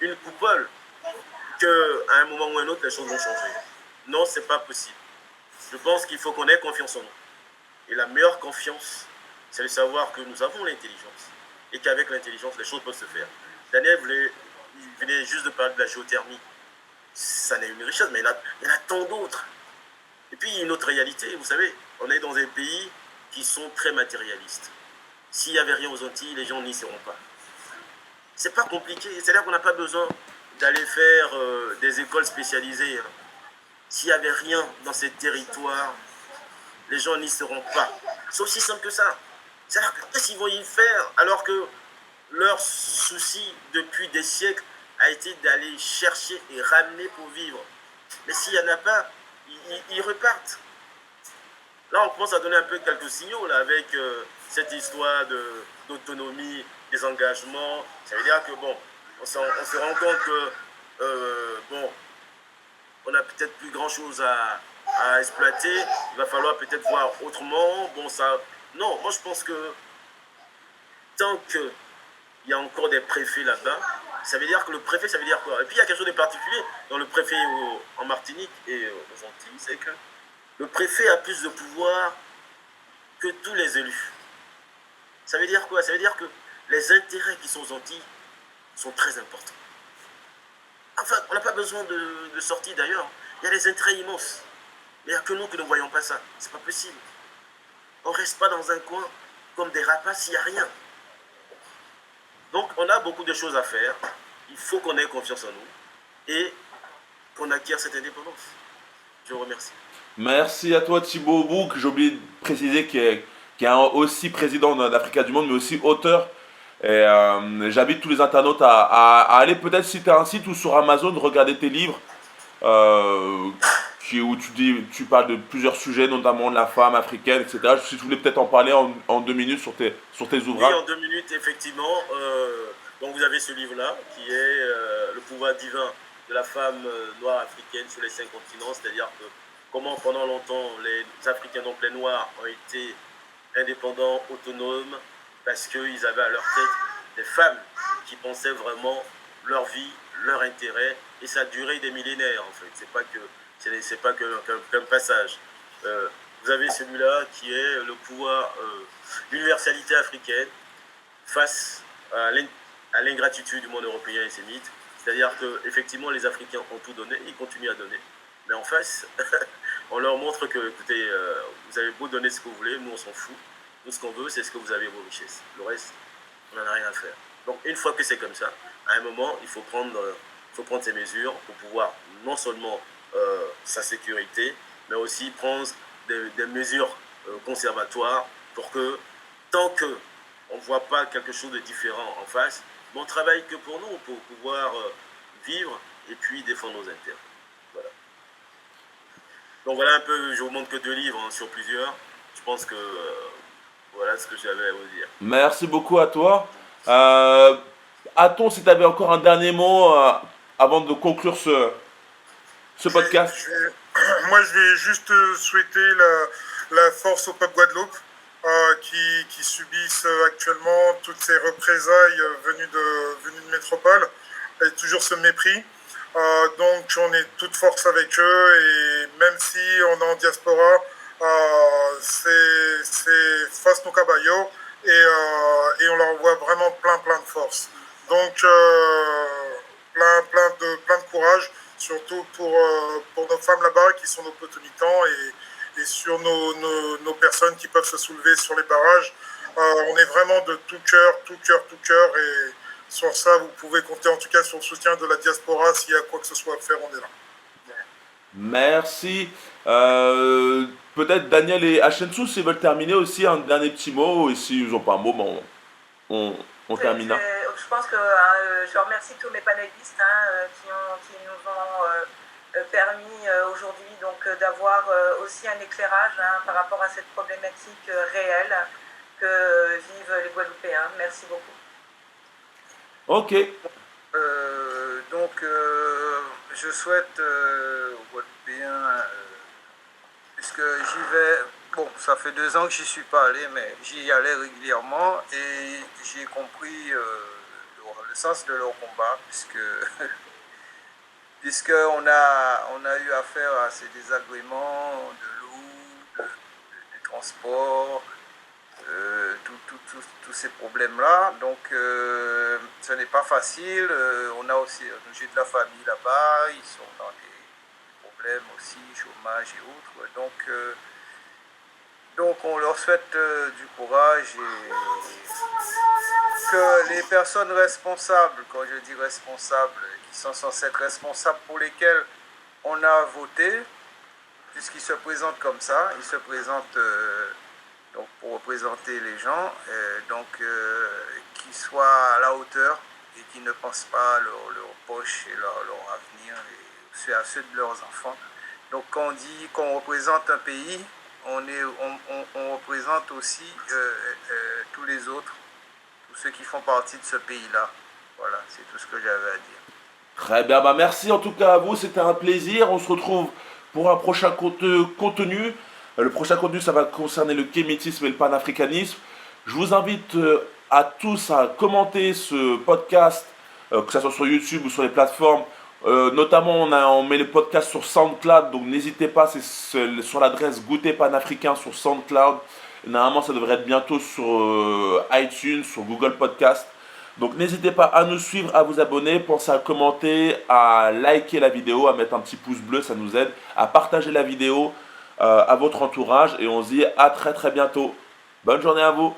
une coupole, qu'à un moment ou un autre, les choses vont changer. Non, c'est pas possible. Je pense qu'il faut qu'on ait confiance en nous. Et la meilleure confiance, c'est de savoir que nous avons l'intelligence. Et qu'avec l'intelligence, les choses peuvent se faire. Daniel venait juste de parler de la géothermie. Ça n'est une richesse, mais il y en a tant d'autres. Et puis, une autre réalité, vous savez, on est dans un pays qui sont très matérialistes. S'il n'y avait rien aux Antilles, les gens n'y seront pas. C'est pas compliqué. C'est-à-dire qu'on n'a pas besoin d'aller faire des écoles spécialisées. Hein. S'il n'y avait rien dans ces territoires, les gens n'y seront pas. C'est aussi simple que ça. C'est-à-dire que qu'est-ce qu'ils vont y faire alors que leur souci depuis des siècles a été d'aller chercher et ramener pour vivre. Mais s'il n'y en a pas, ils repartent. Là, on commence à donner un peu quelques signaux là, avec cette histoire d'autonomie, des engagements. Ça veut dire que, bon, on se rend compte que, bon, on n'a peut-être plus grand-chose à exploiter. Il va falloir peut-être voir autrement. Bon, ça... Non, moi, je pense que tant qu'il y a encore des préfets là-bas, ça veut dire que le préfet, ça veut dire quoi? Et puis, il y a quelque chose de particulier dans le préfet en Martinique et aux Antilles, c'est que le préfet a plus de pouvoir que tous les élus. Ça veut dire quoi? Ça veut dire que les intérêts qui sont aux Antilles sont très importants. Enfin, on n'a pas besoin de sortir d'ailleurs. Il y a des intérêts immenses. Mais il n'y a que nous qui ne voyons pas ça. C'est pas possible. On ne reste pas dans un coin comme des rapaces s'il n'y a rien. Donc, on a beaucoup de choses à faire. Il faut qu'on ait confiance en nous et qu'on acquiert cette indépendance. Je vous remercie. Merci à toi Thibaut Bouc. J'ai oublié de préciser qu'il est aussi président d'Africa du Monde, mais aussi auteur. Et j'invite tous les internautes à aller peut-être si tu as un site ou sur Amazon, regarder tes livres. euh, où tu parles de plusieurs sujets, notamment de la femme africaine, etc. Si tu voulais peut-être en parler en 2 minutes sur tes Oui, ouvrages. en 2 minutes, effectivement. Donc vous avez ce livre-là, qui est Le pouvoir divin de la femme noire africaine sur les 5 continents, c'est-à-dire que comment pendant longtemps les Africains, donc les Noirs, ont été indépendants, autonomes, parce qu'ils avaient à leur tête des femmes qui pensaient vraiment leur vie, leur intérêt, et ça a duré des millénaires en fait. C'est pas qu'un passage. Vous avez celui-là qui est le pouvoir, l'universalité africaine face à l'ingratitude du monde européen et sémite. C'est-à-dire que effectivement les Africains ont tout donné, ils continuent à donner, mais en face, on leur montre que, écoutez, vous avez beau donner ce que vous voulez, nous on s'en fout. Nous, ce qu'on veut, c'est ce que vous avez vos richesses. Le reste, on n'en a rien à faire. Donc, une fois que c'est comme ça, à un moment, il faut prendre ces mesures pour pouvoir non seulement sa sécurité, mais aussi prendre des mesures conservatoires pour que, tant qu'on ne voit pas quelque chose de différent en face, on travaille que pour nous, pour pouvoir vivre et puis défendre nos intérêts. Voilà. Donc voilà un peu, je vous montre que 2 livres hein, sur plusieurs. Je pense que voilà ce que j'avais à vous dire. Merci beaucoup à toi. Aton, si tu avais encore un dernier mot avant de conclure ce podcast. Moi, je vais juste souhaiter la force au peuple Guadeloupe qui subissent actuellement toutes ces représailles venues de métropole et toujours ce mépris. Donc, on est toute force avec eux et même si on est en diaspora, c'est face nos caballos et on leur envoie vraiment plein de force. Donc, plein de courage, surtout pour nos femmes là-bas qui sont nos potomitans et sur nos personnes qui peuvent se soulever sur les barrages. On est vraiment de tout cœur et sur ça, vous pouvez compter en tout cas sur le soutien de la diaspora. S'il y a quoi que ce soit à faire, on est là. Merci. Peut-être Daniel et Hachensu, s'ils veulent terminer aussi, un dernier petit mot. Et s'ils n'ont pas un mot, ben on termine. Je pense que je remercie tous mes panélistes qui nous ont permis aujourd'hui d'avoir aussi un éclairage par rapport à cette problématique réelle que vivent les Guadeloupéens. Merci beaucoup. Ok. Je souhaite aux Guadeloupéens, puisque j'y vais, bon, ça fait 2 ans que j'y suis pas allé, mais j'y allais régulièrement et j'ai compris le sens de leur combat, puisqu'on a eu affaire à ces désagréments de l'eau, du transport, tous ces problèmes-là. Donc, ce n'est pas facile. J'ai de la famille là-bas, ils sont dans des problèmes aussi, chômage et autres. Donc on leur souhaite du courage et que les personnes responsables, quand je dis responsables, qui sont censées être responsables pour lesquelles on a voté, puisqu'ils se présentent comme ça, ils se présentent donc pour représenter les gens, qu'ils soient à la hauteur et qui ne pensent pas à leur poche et leur avenir et à ceux de leurs enfants. Donc quand on dit qu'on représente un pays, on représente aussi tous les autres, tous ceux qui font partie de ce pays-là. Voilà, c'est tout ce que j'avais à dire. Très bien, bah merci en tout cas à vous, c'était un plaisir. On se retrouve pour un prochain contenu. Le prochain contenu, ça va concerner le kémétisme et le panafricanisme. Je vous invite à tous à commenter ce podcast, que ce soit sur YouTube ou sur les plateformes. Notamment, on met les podcasts sur SoundCloud, donc n'hésitez pas, c'est sur l'adresse Goûter Panafricain sur SoundCloud. Normalement, ça devrait être bientôt sur iTunes, sur Google Podcast. Donc n'hésitez pas à nous suivre, à vous abonner, pensez à commenter, à liker la vidéo, à mettre un petit pouce bleu, ça nous aide, à partager la vidéo à votre entourage et on se dit à très très bientôt. Bonne journée à vous.